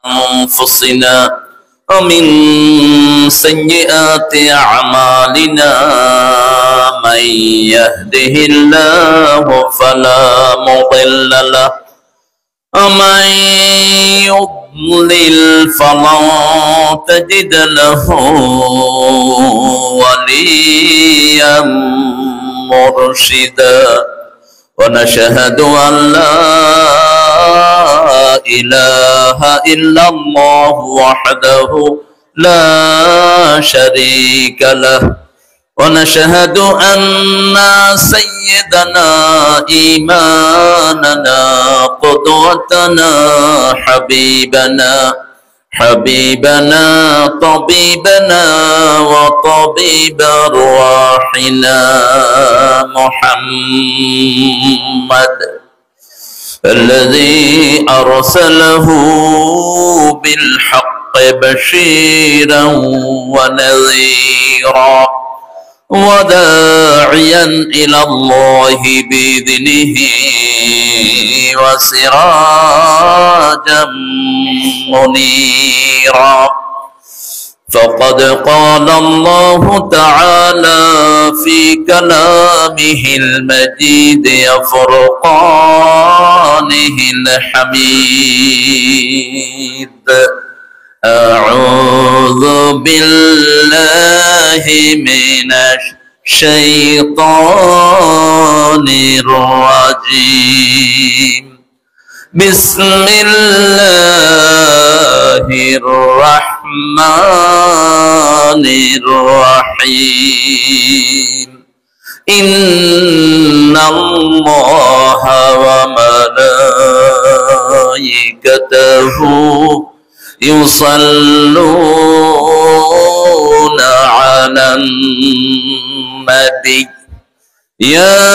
أنفسنا ومن سيئات أعمالنا من يهده الله فلا مضل له ومن يضلل فلن تجد له وليا مرشدا ونشهد أن لا إله إلا الله وحده لا شريك له ونشهد أن سيدنا إمامنا قدوتنا حبيبنا طبيبنا وطبيب أرواحنا محمد الذي أرسله بالحق بشيرا ونذيرا وداعيا إلى الله بإذنه وسراجا منيرا فقد قال الله تعالى في كلامه المجيد وفرقانه الحميد أعوذ بالله من الشيطان الرجيم بسم الله الرحمن الرحيم إن الله وملائكته يصلون على النبي يا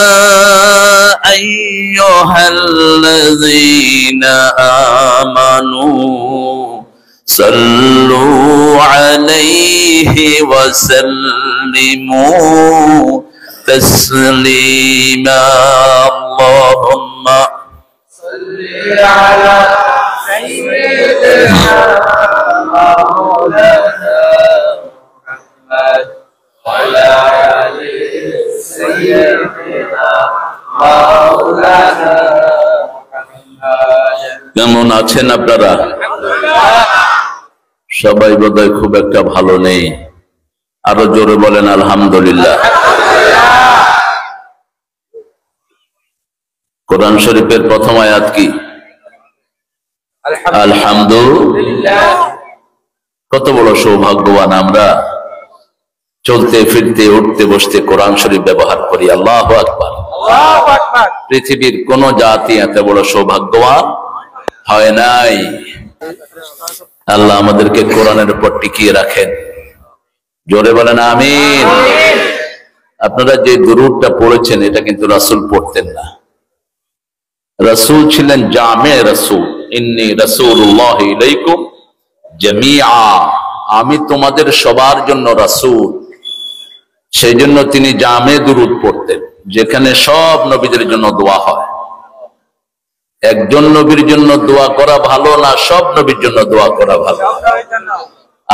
أيها الذين آمنوا صلوا عليه وسلموا تسليما اللهم صل على سيدنا مولانا محمد وعلى آل سيدنا مولانا محمد কেমন আছেন আপনারা? সবাই বোধহয় খুব একটা ভালো নেই, আরো জোরে বলেন আলহামদুলিল্লাহ। কোরআন শরীফের প্রথম আয়াত কি? আলহামদুলিল্লাহ। কত বড় সৌভাগ্যবান আমরা, চলতে ফিরতে উঠতে বসতে কোরআন শরীফ ব্যবহার করি। আল্লাহু আকবার। পৃথিবীর কোন জাতি এত বড় সৌভাগ্যবান হয় নাই। আল্লাহ আমাদেরকে কোরআনের উপর টিকিয়ে রাখেন, জোরে বলেন আমিন। আপনারা যে দুরূদটা পড়েছেন এটা কিন্তু রাসূল পড়তেন না। রাসূল ছিলেন জামে রাসূল, ইন্নী রাসূলুল্লাহি ইলাইকুম জামিআ, আমি তোমাদের সবার জন্য রাসূল। সেই জন্য তিনি জামে দুরূদ পড়তেন, যেখানে সব নবীদের জন্য দোয়া হয়। একজন নবীর জন্য দোয়া করা ভালো না সব নবীর জন্য দোয়া করা ভালো?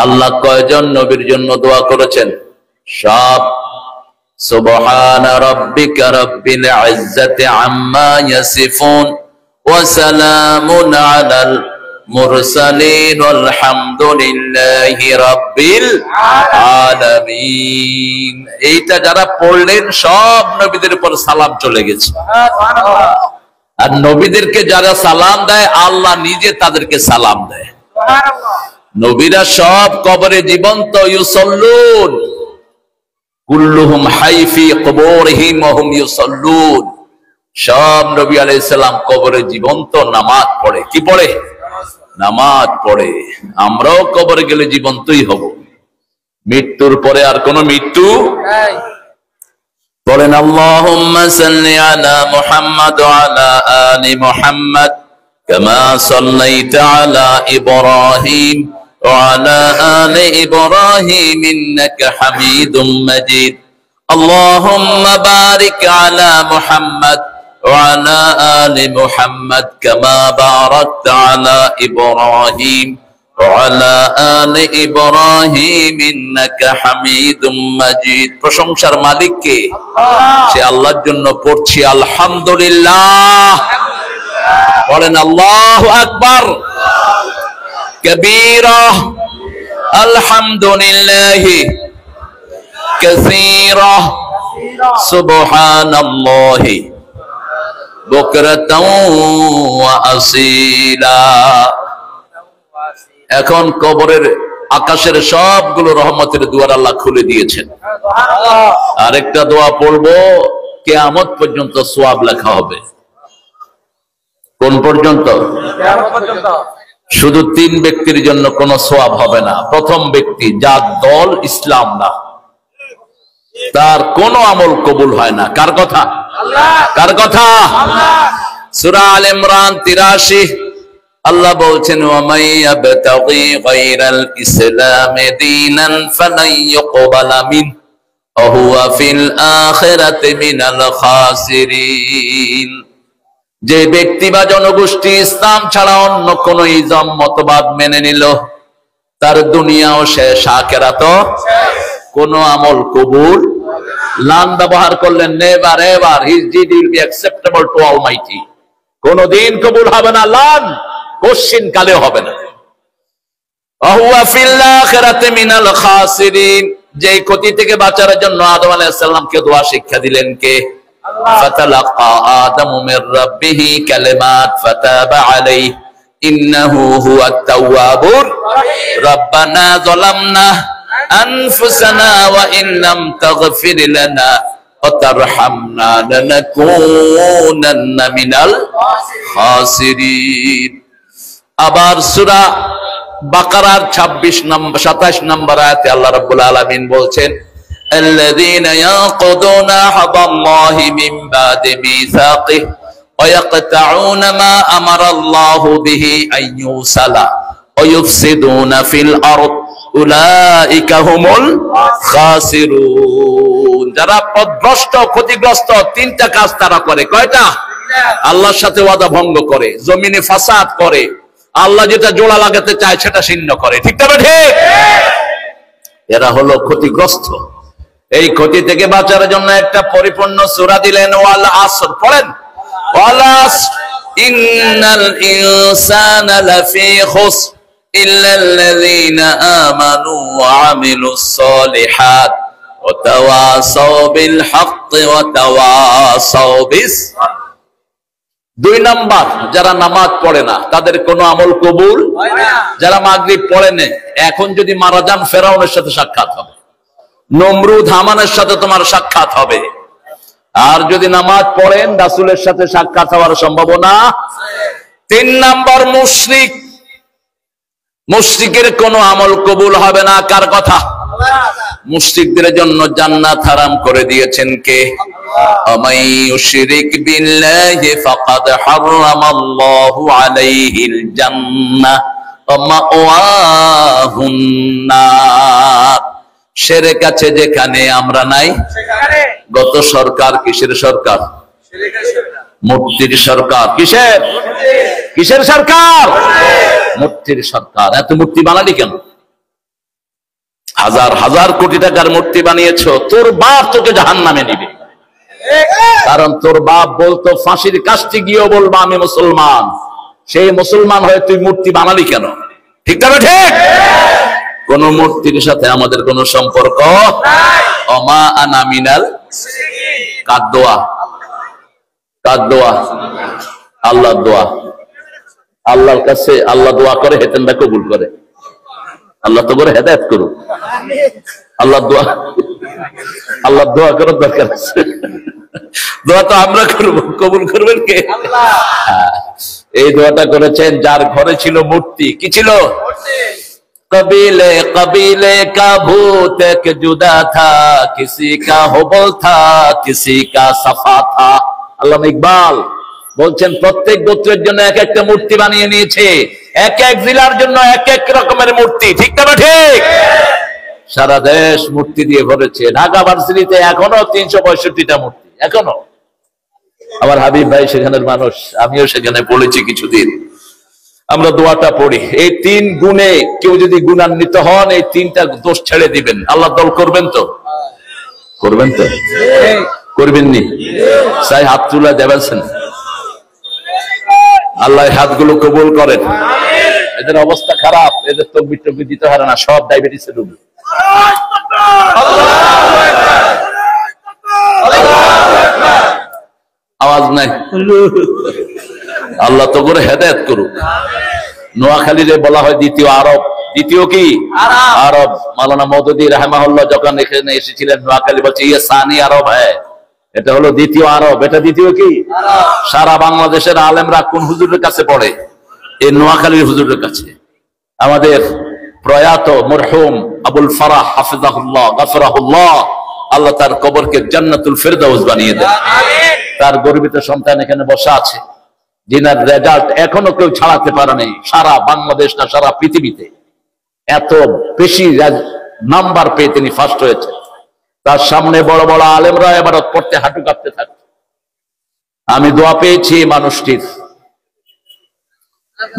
আল্লাহ কয়জন নবীর জন্য দোয়া করেছেন? সব। সুবহানা রাব্বিকা রাব্বিল ইজ্জাতি আম্মা ইয়াসিফুন ওয়া সালামুন আলাল মুরসালিন আলহামদুলিল্লাহি রাব্বিল আলামিন। এইটা যারা পড়লেন সব নবীদের উপর সালাম চলে গেছে। সুবহানাল্লাহ। আর নবীদেরকে যারা সালাম দেয় আল্লাহ নিজে তাদেরকে সালাম দেয়। সুবহানাল্লাহ। নবীরা সব কবরে জীবন্ত, ইউসাল্লুন কুল্লুহুম হাই ফি কুবুরিহিম ওয়া হুম ইউসাল্লুন। সব নবী আলাইহিস সালাম কবরে জীবন্ত, নামাজ পড়ে। কি পড়ে? নামাজ পড়ে। আমরাও কবরে গেলে জীবন্তই হব, মৃত্যুর পরে আর কোনো মৃত্যু নাই। বলেন আল্লাহুম্মা সাল্লি আলা মুহাম্মাদ ওয়া আলা আলি মুহাম্মাদ কামা সাল্লাইতা আলা ইব্রাহিম ওয়া আলা আলি ইব্রাহিম ইন্নাকা হামিদুম মাজিদ। আল্লাহুম্মা বারিক আলা মুহাম্মাদ ওয়া আলা আলি মুহাম্মাদ কামা বারাকতা আলা ইব্রাহিম وعلى آل إبراهيم إنك حميد مجيد। প্রশংসার মালিক কে? সে আল্লাহর জন্য পড়ছি আলহামদুলিল্লাহ। বলেন আল্লাহু আকবার কবীরা আলহামদুলিল্লাহি কাসীরা সুবহানাল্লাহি বুকরাতাও ওয়া আসীলা। এখন কবরের আকাশের সবগুলো রহমতের দুয়ার আল্লাহ খুলে দিয়েছেন। আরেকটা দোয়া পড়বো, কিয়ামত পর্যন্ত সওয়াব লেখা হবে। কোন পর্যন্ত? শুধু 3 ব্যক্তির জন্য কোনো সওয়াব হবে না। প্রথম ব্যক্তি যার দল ইসলাম না, তার কোনো আমল কবুল হয় না। কার কথা? কার কথা? সূরা আল ইমরান 83 আল্লাহ বলছেন, ওয়া মাইয়াবতাগি গায়রাল ইসলামি দীনান ফালান ইউকবালা মিন ওয়া হুয়া ফিল আখিরাতি মিনাল খাসিরিন। যে ব্যক্তি বা জনগোষ্ঠী ইসলাম ছাড়া অন্য কোন ইজম মতবাদ মেনে নিল, তার দুনিয়াও শেষ, আখিরাতও কোন আমল কবুল। লান ব্যবহার করলেন, never ever his did will be acceptable two Almighty. কোনদিন কবুল হবে না, লান কোশ্চিন কালে হবে না। ওয়া ফিল আখিরাতি মিনাল খাসিরিন। যে ক্ষতি থেকে বাঁচার জন্য আদম আলাইহিস সালামকে দোয়া শিক্ষা দিলেন কে? ফাতালাক্কা আদামু মির রাব্বিহি কালিমাত ফাতাবা আলাইহি ইন্নাহু হুয়াত তাওয়াবুর রাহিম। রব্বানা যালামনা আনফুসানা ওয়া ইন লাম তাগফির লানা ওয়া তারহামনা লানাকুনান্না মিনাল খাসিরিন। আবার সূরা বাকারার 27 নম্বর আয়াতে আল্লাহ রাব্বুল আলামিন বলছেন, الذين ينقضون عهد الله من بعد ميثاقه ويقطعون ما أمر الله به أن يوصل ويفسدون في الأرض أولئك هم الخاسرون। যারা পথভ্রষ্ট, ক্ষতিগ্রস্ত, 3টা কাজ তারা করে। কয়টা? আল্লাহর সাথে ওয়াদা ভঙ্গ করে, জমিনে ফাসাদ করে, আল্লাহ যেটা জোড়া লাগাতে চায় সেটা ছিন্ন করে। ঠিক তবে ঠিক? এরা হলো ক্ষতিগ্রস্ত। এই ক্ষতি থেকে বাঁচার জন্য একটা পরিপূর্ণ সূরা দিলেন, ওয়াল আসর। পড়েন, ওয়াল আসর ইন্নাল ইনসানা লাফি খুসর ইল্লাল্লাযীনা আমানু ওয়া আমিলুস সালিহাত ওয়া তাওয়াসাউ বিল হাক্কি ওয়া তাওয়াসাউ বিস। 2 নাম্বার, যারা নামাজ পড়ে না তাদের কোনো আমল কবুল হয় না। যারা মাগরিব পড়ে না, এখন যদি মারা যান ফেরাউনের সাথে সাক্ষাৎ হবে, নমরুদ হামানের সাথে তোমার সাক্ষাৎ হবে। আর যদি নামাজ পড়েন, রাসূলের সাথে সাক্ষাৎ হওয়ার সম্ভাবনা। 3 নাম্বার, মুশরিক। মুশরিকের কোনো আমল কবুল হবে না। কার কথা? মুশরিকদের জন্য জান্নাত হারাম করে দিয়েছেন কে? আল্লাহ। ইউশরিক বিল্লাহি ফাকাদ হারামাল্লাহু আলাইহিল জান্নাহ ওয়া মাওয়াহুন নার। শিরক আছে যেখানে আমরা নাই সেখানে। গত সরকার কিসের সরকার? মূর্তির সরকার। কিসের? কিসের সরকার? মূর্তির সরকার। এত মূর্তি বানালি কেন? হাজার হাজার কোটি টাকার মূর্তি বানিয়েছো, তোর বাপ তোকে জাহান্নামে নিবে। কারণ তোর বাপ বলতো ফাঁসির কাস্টে গিয়েও বলবা আমি মুসলমান। সেই মুসলমান হয়ে তুই মূর্তি বানালি কেন? ঠিক তবে ঠিক? কোন মূর্তির সাথে আমাদের কোনো সম্পর্ক নাই। ওমা আনা মিনাল মুশরিকিন। কার দোয়া? কার দোয়া? আল্লাহর দোয়া। আল্লাহর কাছে আল্লাহ দোয়া করে, হেতেনটা কবুল করে। আল্লাহ তো করে হেদায়েত করুক। আল্লাহ দোয়া, আল্লাহ দোয়া করার দরকার আছে। দোয়া তো আমরা করবো, কবুল করবেন কে? আল্লাহ। এই দোয়াটা করেছেন যার ঘরে ছিল মূর্তি। কি ছিল? कबीले कबीले का भूत एक जुदा था, किसी का हुबल था, किसी का सफा था। আল্লামা ইকবাল বলছেন প্রত্যেক গোত্রের জন্য এক একটা মূর্তি বানিয়ে নিয়েছে, এক এক জেলার জন্য এক এক রকমের মূর্তি। ঠিক না ঠিক? সারা দেশ মূর্তি দিয়ে ভরেছে। ঢাকা ভার্সিটিতে এখনো 365টা মূর্তি এখনো। আমার হাবিব ভাই সেখানের মানুষ, আমিও সেখানে পড়েছি কিছুদিন। আমরা দোয়াটা পড়ি। এই 3 গুণে কেউ যদি গুণান্বিত হন, এই 3টা দোষ ছেড়ে দিবেন। আল্লাহ দল করবেন তো? করবেন তো? করবেন নি? চাই হাত তুলা দেবেন। আল্লাহ হাতগুলো কবুল করেন। এদের অবস্থা খারাপ, এদের তকবির টকবির দিতে পারে না, সব ডায়াবেটিসের রোগী। আওয়াজ নাই। আল্লাহ তো করে হেদায়েত করুক। নোয়াখালীরে বলা হয় দ্বিতীয় আরব। দ্বিতীয় কি? আরব। মাওলানা মওদুদী রাহিমাহুল্লাহ যখন এখানে এসেছিলেন নোয়াখালী, বলছে ইয়ে সানি আরব হ্যায়, এটা হলো দ্বিতীয় আরব। এটা দ্বিতীয় কি? সারা বাংলাদেশের আলেমরা কোন হুজুরের কাছে পড়ে? এই নোয়াখালীর হুজুরের কাছে। আমাদের প্রয়াত মরহুম আবুল ফারাহ হাফিজাহুল্লাহ গাফরাহুল্লাহ, আল্লাহ তার কবরকে জান্নাতুল ফেরদাউস বানিয়ে দেন। তার গর্বিত সন্তান এখানে বসা আছে, যিনার রেজাল্ট এখনো কেউ ছাড়াতে পারে নাই সারা বাংলাদেশ না সারা পৃথিবীতে। এত বেশি নাম্বার পেয়ে তিনি ফার্স্ট হয়েছে। তার সামনে বড় বড় আলেমরা ইবাদত করতে হাঁটু কাঁপতে থাকে। আমি দোয়া পেয়েছি মানুষটির।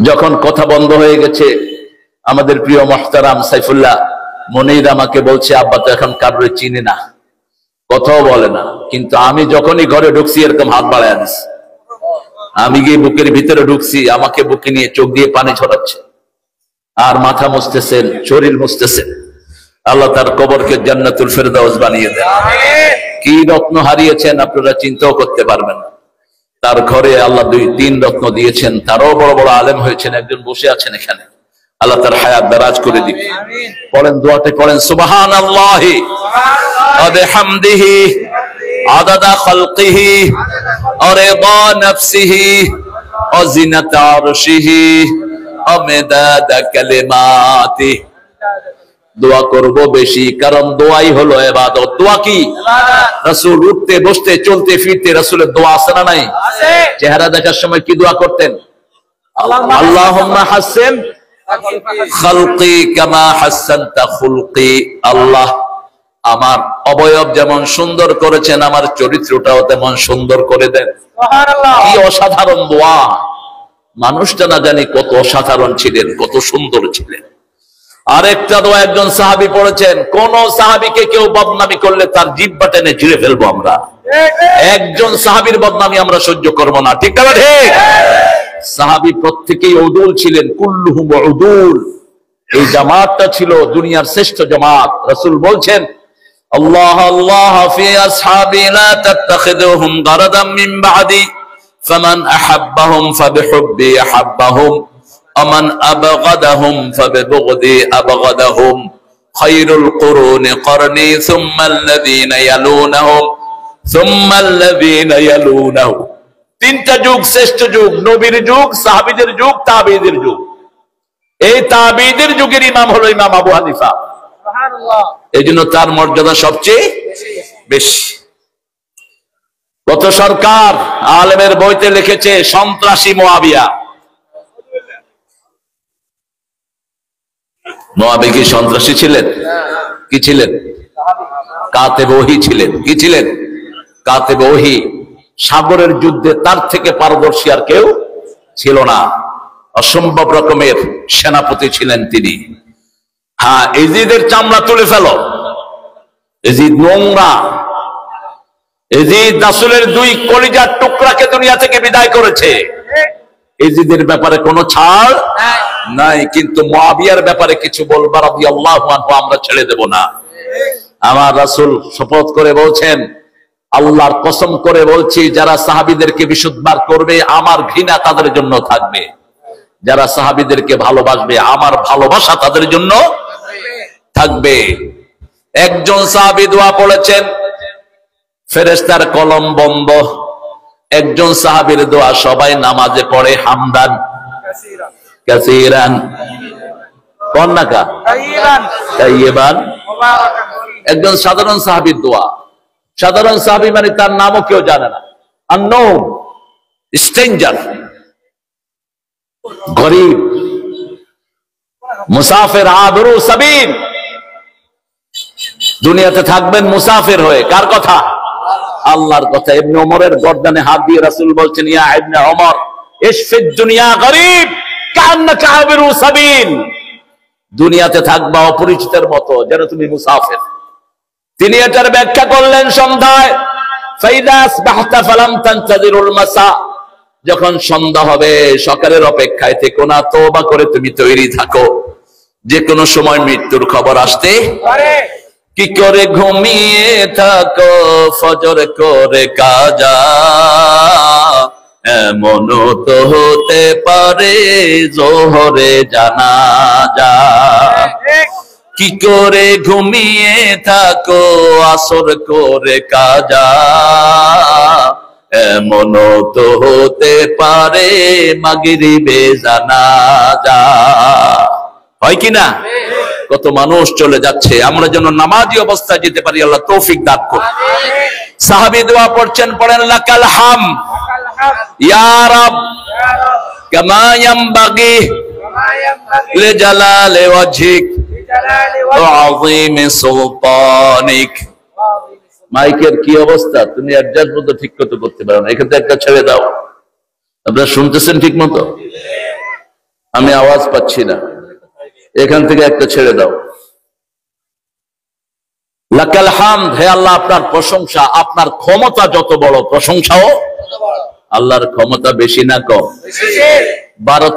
যখন কথা বন্ধ হয়ে গেছে, আমাদের প্রিয় মুহতারাম সাইফুল্লাহ মনির আমাকে বলছে, আব্বা তো এখন কারোর চিনি না, কথাও বলে না, কিন্তু আমি যখনই ঘরে ঢুকছি এরকম হাত বাড়ায় দিছি। আমি গিয়ে বুকের ভিতরে ঢুকছি, আমাকে বুকে নিয়ে চোখ দিয়ে পানি ছড়াচ্ছে আর মাথা মুছতেছেন, শরীর মুছতেছেন। আল্লাহ তার কবরকে জান্নাতুল ফেরদাউস বানিয়ে দেন। কি রত্ন হারিয়েছেন আপনারা চিন্তাও করতে পারবেন না। তার ঘরে আল্লাহ 2-3 রত্ন দিয়েছেন। তারও বড় বড় আলেম হয়েছেন, একজন বসে আছেন এখানে। আল্লাহ তার হায়াত দারাজ করে দিক। পড়েন দোয়াতে, পড়েন সুবহানাল্লাহি ওয়া বিহামদিহি আদাদা খালকিহি ওয়া রিদা নাফসিহি ওয়া জিনাতা আরশিহি ওয়া মিদাদা কালিমাতিহি। দোয়া করব বেশি, কারণ দোয়াই হলো ইবাদত। দোয়া কি? রাসূল উঠতে বসতে চলতে ফিরতে রাসূলের দোয়া আছে না নাই? আছে। চেহারা দেখার সময় কি দোয়া করতেন? আল্লাহুম্মা হাসিন খালকি কামা হাসানতা খুলকি। আল্লাহ আমার অবয়ব যেমন সুন্দর করেছেন, আমার চরিত্রটাও তেমন সুন্দর করে দেন। সুবহানাল্লাহ। কি অসাধারণ দোয়া! মানুষটা না জানি কত অসাধারণ ছিলেন, কত সুন্দর ছিলেন। আরেকটা দোয়া একজন সাহাবী পড়েছেন, কোন সাহাবীকে কেউ বদনামি করলে তার জিহ্বা টেনে ছিঁড়ে ফেলবো আমরা। একজন সাহাবীর বদনামি আমরা সহ্য করব না, ঠিক না? ঠিক। সাহাবী প্রত্যেকেই উদুল ছিলেন, কুল্লুহুম উদুল। এই জামাতটা ছিল দুনিয়ার শ্রেষ্ঠ জামাত। রাসূল বলছেন, আল্লাহ আল্লাহ ফি আসহাবি লা তাত্তাখিযুহুম গারাদাম মিন বাদি ফামান আহাব্বাহুম ফাবিহুব্বি আহাব্বাহুম ومن أبغضهم فببغضي أبغضهم خير القرون قرني ثم الذين يلونهم ثم الذين يلونهم। 3টা যুগ শ্রেষ্ঠ যুগ, নবীর যুগ, সাহাবীদের যুগ, তাবেঈদের যুগ। এই তাবেঈদের যুগের ইমাম হলো ইমাম আবু হানিফা। সুবহানাল্লাহ। এইজন্য তার মর্যাদা সবচেয়ে বেশি। কত সরকার আলেমের বইতে লিখেছে সন্ত্রাসী মুআবিয়া। মুআবিয়া কি সন্ত্রাসী ছিলেন? কি ছিলেন? কাতেব ওহী ছিলেন। কি ছিলেন? কাতেব ওহী। সাগরের যুদ্ধে তার থেকে পারদর্শী আর কেউ ছিল না। অসম্ভব রকমের সেনাপতি ছিলেন তিনি। হ্যাঁ, এজিদের চামড়া তুলে ফেলো। এজিদ নোংরা। এজিদ রাসূলের 2 কলিজার টুকরাকে দুনিয়া থেকে বিদায় করেছে। এজিদের ব্যাপারে কোনো ছাড় নাই, কিন্তু মুআবিয়ার ব্যাপারে কিছু বলবার রাদিয়াল্লাহু আনহু আমরা ছেড়ে দেব না। আমার রাসূল শপথ করে বলছেন, আল্লাহর কসম করে বলছি, যারা সাহাবীদেরকে বিশুদ্ধবার করবে আমার ঘৃণা তাদের জন্য থাকবে, যারা সাহাবীদেরকে ভালোবাসবে আমার ভালোবাসা তাদের জন্য থাকবে। একজন সাহাবী দোয়া পড়েছেন, ফেরেশতার কলম বন্ধ। একজন সাহাবীর দোয়া সবাই নামাজে পড়ে, হামদান কাসীরান কন্নাকা তাইয়িবান। একজন সাধারণ সাহাবীর দোয়া। সাধারণ সাহাবী মানে তার নামও কেউ জানে না, আননোন, স্ট্রেঞ্জার, গরীব, মুসাফির, আবরু সাবিল। দুনিয়াতে থাকবেন মুসাফির হয়ে। কার কথা? আল্লাহর কথা। ইবনে ওমরের গর্দানে হাত দিয়ে রাসূল বলছেন, ইয়া ইবনে ওমর ইশফিদ দুনিয়া গরীব কান্নাকা আবিরু সাবিল, দুনিয়াতে থাকবা অপরিচিতের মতো, যেন তুমি মুসাফির। তিনি এটার ব্যাখ্যা করলেন সন্ধ্যায়, ফাইদা আসবাহতা ফালাম তানতাযিরুল মাসা, যখন সন্ধ্যা হবে সকালের অপেক্ষায় থেকো না, তওবা করে তুমি তৈরি থাকো, যে কোনো সময় মৃত্যুর খবর আসতে পারে। কি করে ঘুমিয়ে থাকো ফজর করে কাজা, এমন তো হতে পারে জোহরে জানাজা। কি করে ঘুমিয়ে থাকো আসর করে কাজা, এমন তো হতে পারে মাগরিবে জানাজা। হয় কিনা? কত মানুষ চলে যাচ্ছে, আমরা যেন নামাজি অবস্থায় যেতে পারি, আল্লাহ তৌফিক দান করুন। সাহাবী দোয়া পড়ছেন, পড়েন লাকাল হাম ইয়া রাব কামা ইয়ামবাগি লিজালালি ওয়াজহিক ওয়া আযীমি সুলতানিক। মাইকের কি অবস্থা, তুমি অ্যাডজাস্ট মতো ঠিক করতে পারো না, এখান থেকে একটা ছেড়ে দাও। আপনারা শুনতেছেন ঠিক মতো? আমি আওয়াজ পাচ্ছি না, এখান থেকে একটা ছেড়ে দাও। লাকাল হামদ, হে আল্লাহ আপনার প্রশংসা, আপনার ক্ষমতা যত বড় প্রশংসাও আল্লাহর ক্ষমতা বেশি না কম? 12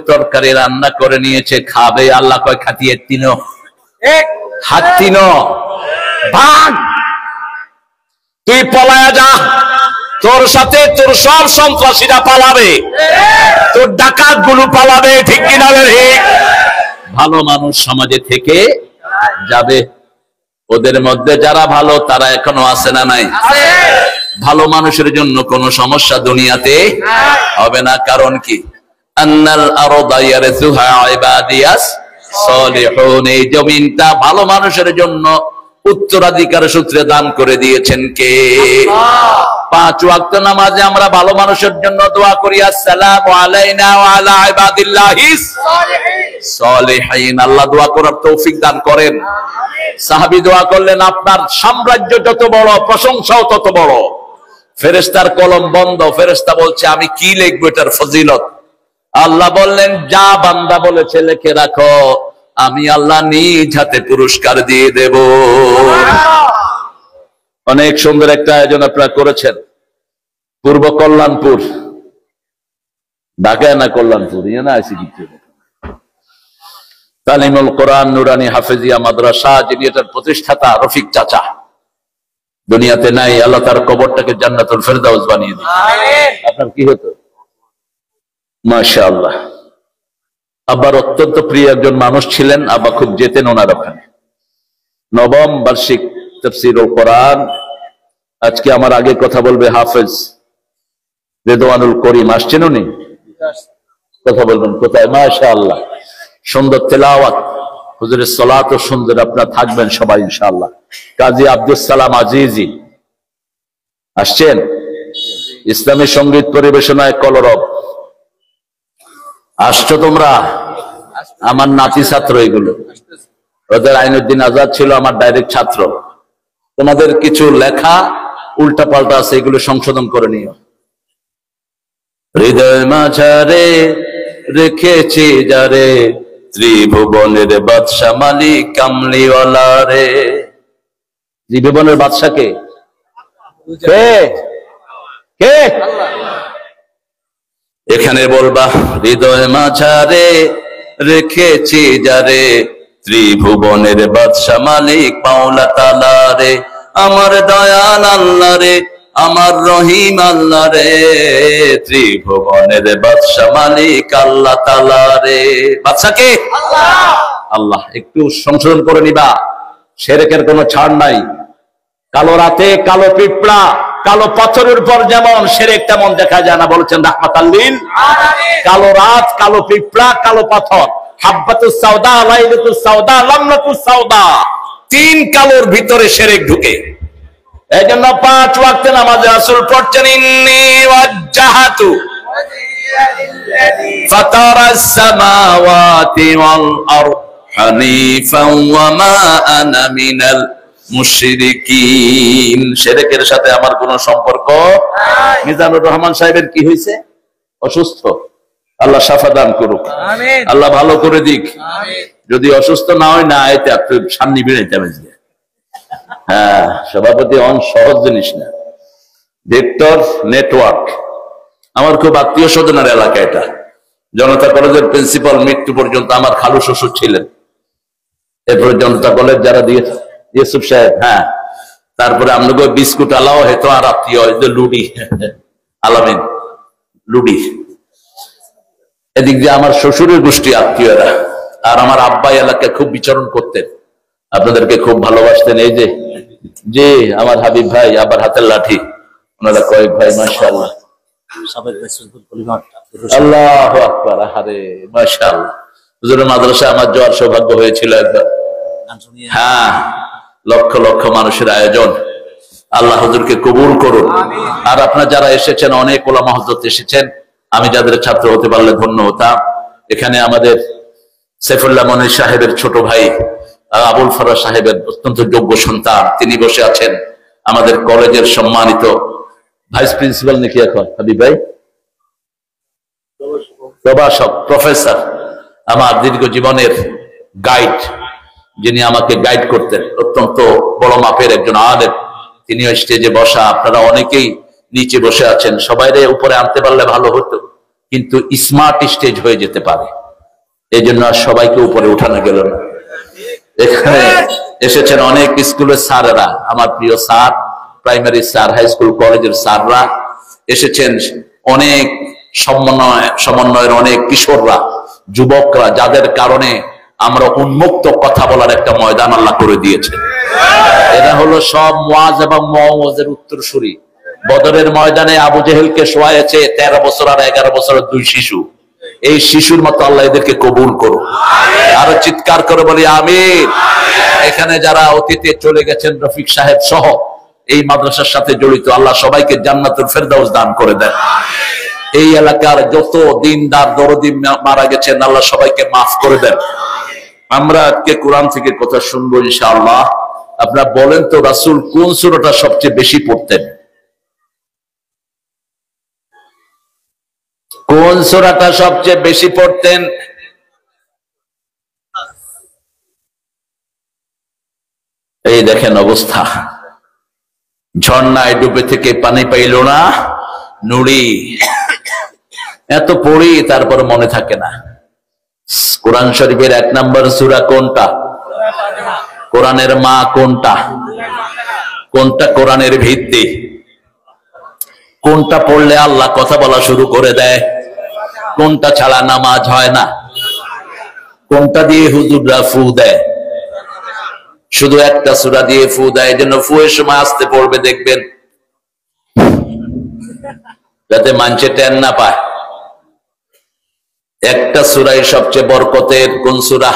তরকারি রান্না করে নিয়েছে, খাবে, আল্লাহ কয় খাতিয়ে তিনো হাত তিনো ভাগ, তুই পলায়া যা, তোর সাথে তোর সব সন্ত্রাসীরা পালাবে, তোর ডাকাত গুলো পালাবে, ঠিক কিনা? ভালো মানুষ সমাজে থেকে যাবে, ওদের মধ্যে যারা ভালো তারা এখনো আছে না নাই? ভালো মানুষের জন্য কোনো সমস্যা দুনিয়াতে হবে না। কারণ কি? আন্নাল আরদা ইয়ারসুহা ইবাদিয়াস সলিহুন, এই জমিনটা ভালো মানুষের জন্য উত্তরাধিকার সূত্রে দান করে দিয়েছেন কে? 5 ওয়াক্ত নামাজে আমরা ভালো মানুষের জন্য দোয়া করি, আসসালামু আলাইনা ওয়া আলা ইবাদিল্লাহিস সলিহিন। আল্লাহ দোয়া করার তৌফিক দান করেন। সাহাবী দোয়া করলেন, আপনার সাম্রাজ্য যত বড় প্রশংসাও তত বড়। ফেরেশতার কলম বন্ধ, ফেরেশতা বলছে আমি কি লিখবো এটার ফজিলত? আল্লাহ বললেন, যা বান্দা বলেছে লিখে রাখো, আমি আল্লাহ নিজ হাতে পুরস্কার দিয়ে দেব। অনেক সুন্দর একটা আয়োজন আপনারা করেছেন, পূর্ব কল্যাণপুর, ঢাকায় না কল্যাণপুর, ইয়ে না আইসি কিছু তালিমুল কোরআন নুরানি হাফেজিয়া মাদ্রাসা, যিনি এটার প্রতিষ্ঠাতা রফিক চাচা, দুনিয়াতে নাই, আল্লাহ তার কবরটাকে জান্নাতুল ফেরদাউস বানিয়ে দিন। আপনার কি হতো? মাশাআল্লাহ। আব্বার অত্যন্ত প্রিয় একজন মানুষ ছিলেন, আব্বা খুব যেতেন ওনার ওখানে। 9ম বার্ষিক তাফসীরুল কোরআন, আজকে আমার আগে কথা বলবে হাফেজ রেদওয়ানুল করিম, আসছেন উনি? কথা বলবেন কোথায়? মাশাআল্লাহ, সুন্দর তেলাওয়াত, হুজুরের সালাতও সুন্দর, আপনারা থাকবেন সবাই ইনশাআল্লাহ। কাজী আব্দুল সালাম আজিজি আসছেন, ইসলামী সঙ্গীত পরিবেশনায় কলরব। আসছো তোমরা? আমার নাতি ছাত্র এগুলো, ওদের আইনুদ্দিন আজাদ ছিল আমার ডাইরেক্ট ছাত্র। তোমাদের কিছু লেখা উল্টা পাল্টা আছে, এগুলো সংশোধন করে নিও। হৃদয় মাঝারে রেখেছি যারে, ত্রিভুবনের বাদশা মালিক কামলিওয়ালা রে। ত্রিভুবনের বাদশা কে? কে? এখানে বলবা, হৃদয় মাঝারে রেখেছি যারে, ত্রিভুবনের বাদশা মালিক মাওলা তাআলা রে। আমার দয়াল আল্লাহ রে, আমার রহিম আল্লাহ রে, ত্রিভুবনের বাদশা মালিক আল্লাহ তাআলা রে। বাদশা কে? আল্লাহ। আল্লাহ। একটু সংশোধন করে নিবা, শিরকের কোনো ছাড় নাই। কালো রাতে কালো পিঁপড়া, কালো পাথরের উপর যেমন শিরক তেমন দেখা যায় না, বলেছেন রাহমাতাল লিল আলামিন। কালো রাত, কালো পিঁপড়া, কালো পাথর, হাব্বাতুস সাওদা, লাইলাতুস সাওদা, লামলাতুস সাওদা, 3 কালোর ভিতরে শিরক ঢুকে। এইজন্য 5 ওয়াক্তে নামাজে রাসূল পড়ছেন, ইন্নী ওয়াজ্জাহাতু ফাতারাস সামাওয়াতি ওয়াল আরদ হানিফান ওয়া মা আনা মিনাল মুশরিকিন। শিরকের সাথে আমার কোনো সম্পর্ক নাই। মিজানুর রহমান সাহেবের কি হয়েছে? অসুস্থ, আল্লাহ শাফা দান করুক, আল্লাহ ভালো করে দিক। যদি অসুস্থ না হয় না এতে একটু সামনে বেড়াইতে হবে। হ্যাঁ, সভাপতি অন সহজ জিনিস না। ভেক্টর নেটওয়ার্ক আমার খুব আত্মীয় স্বজনের এলাকা। এটা জনতা কলেজের প্রিন্সিপাল মৃত্যু পর্যন্ত আমার খালু শ্বশুর ছিলেন। এরপরে জনতা কলেজ যারা দিয়েছে ইউসুফ সাহেব, হ্যাঁ, তারপরে আপনাকে বিস্কুট আলাও হয়তো আর আত্মীয় লুডি আলামিন লুডি, এদিক দিয়ে আমার শ্বশুরের গোষ্ঠী আত্মীয়রা। আর আমার আব্বা এলাকায় খুব বিচরণ করতেন, আপনাদেরকে খুব ভালোবাসতেন। এই যে আমার হাবিব ভাই, আবার হাতের লাঠি, ওনারা কয়েক ভাই, মাশাআল্লাহ, আল্লাহু আকবার। আরে মাশাআল্লাহ, হুজুরের মাদ্রাসায় আমার যাওয়ার সৌভাগ্য হয়েছিল একবার। হ্যাঁ, লক্ষ লক্ষ মানুষের আয়োজন। আল্লাহ হুজুরকে কবুল করুন। আর আপনারা যারা এসেছেন, অনেক ওলামা হযরত এসেছেন, আমি যাদের ছাত্র হতে পারলে ধন্য হতাম। এখানে আমাদের সাইফুল্লাহ মনির সাহেবের ছোট ভাই আবুল ফরাজ সাহেবের অত্যন্ত যোগ্য সন্তান, তিনি বসে আছেন। আমাদের কলেজের সম্মানিত ভাইস প্রিন্সিপাল নাকি এখন হাবিব ভাই, প্রভাষক, প্রফেসর, আমার দীর্ঘ জীবনের গাইড, যিনি আমাকে গাইড করতেন, অত্যন্ত বড় মাপের একজন আলেম, তিনিও স্টেজে বসা। আপনারা অনেকেই নিচে বসে আছেন, সবাইরে উপরে আনতে পারলে ভালো হতো, কিন্তু স্মার্ট স্টেজ হয়ে যেতে পারে, এই জন্য আর সবাইকে উপরে উঠানো গেল না। এখানে এসেছেন অনেক স্কুলের স্যারেরা, আমার প্রিয় sir, primary sir, high school কলেজের স্যাররা এসেছেন, অনেক সমন্বয়ের অনেক কিশোররা, যুবকরা, যাদের কারণে আমরা উন্মুক্ত কথা বলার একটা ময়দান আল্লাহ করে দিয়েছে। এরা হলো সব মুআজ এবং মুআওয়াজের উত্তরসূরি। বদরের ময়দানে আবু জেহেলকে শোয়াইছে 13 বছর আর 11 বছরের 2 শিশু। এই শিশুর মতো আল্লাহ এদেরকে কবুল করুন। আরো চিৎকার করে বলি আমিন। এখানে যারা অতীতে চলে গেছেন, রফিক সাহেব সহ এই মাদ্রাসার সাথে জড়িত, আল্লাহ সবাইকে জান্নাতুল ফেরদাউস দান করে দেন। এই এলাকার যত দিনদার দরদি মারা গেছেন, আল্লাহ সবাইকে মাফ করে দেন। আমরা আজকে কোরআন থেকে কথা শুনবো ইনশাআল্লাহ। আপনারা বলেন তো, রাসূল কোন সূরাটা সবচেয়ে বেশি পড়তেন? কোন সূরাটা সবচেয়ে বেশি পড়তেন? এই দেখেন অবস্থা, ঝর্ণায় ডুবে থেকে পানি পাইল না নুড়ি। এত পড়ি তারপর মনে থাকে না। কোরআন শরীফের 1 নম্বর সূরা কোনটা? কোরআনের মা কোনটা? কোনটা কোরআনের ভিত্তি? কোনটা পড়লে আল্লাহ কথা বলা শুরু করে দেয়? কোনটা ছাড়া নামাজ হয় না? কোনটা দিয়ে হুজুররা ফু দেয়? শুধু একটা সূরা দিয়ে ফু দেয়, যেন ফুয়ের সময় আসতে পড়বে, দেখবেন যাতে মানুষে টেন না পায়। একটা সূরাই সবচেয়ে বরকতের। কোন সূরা?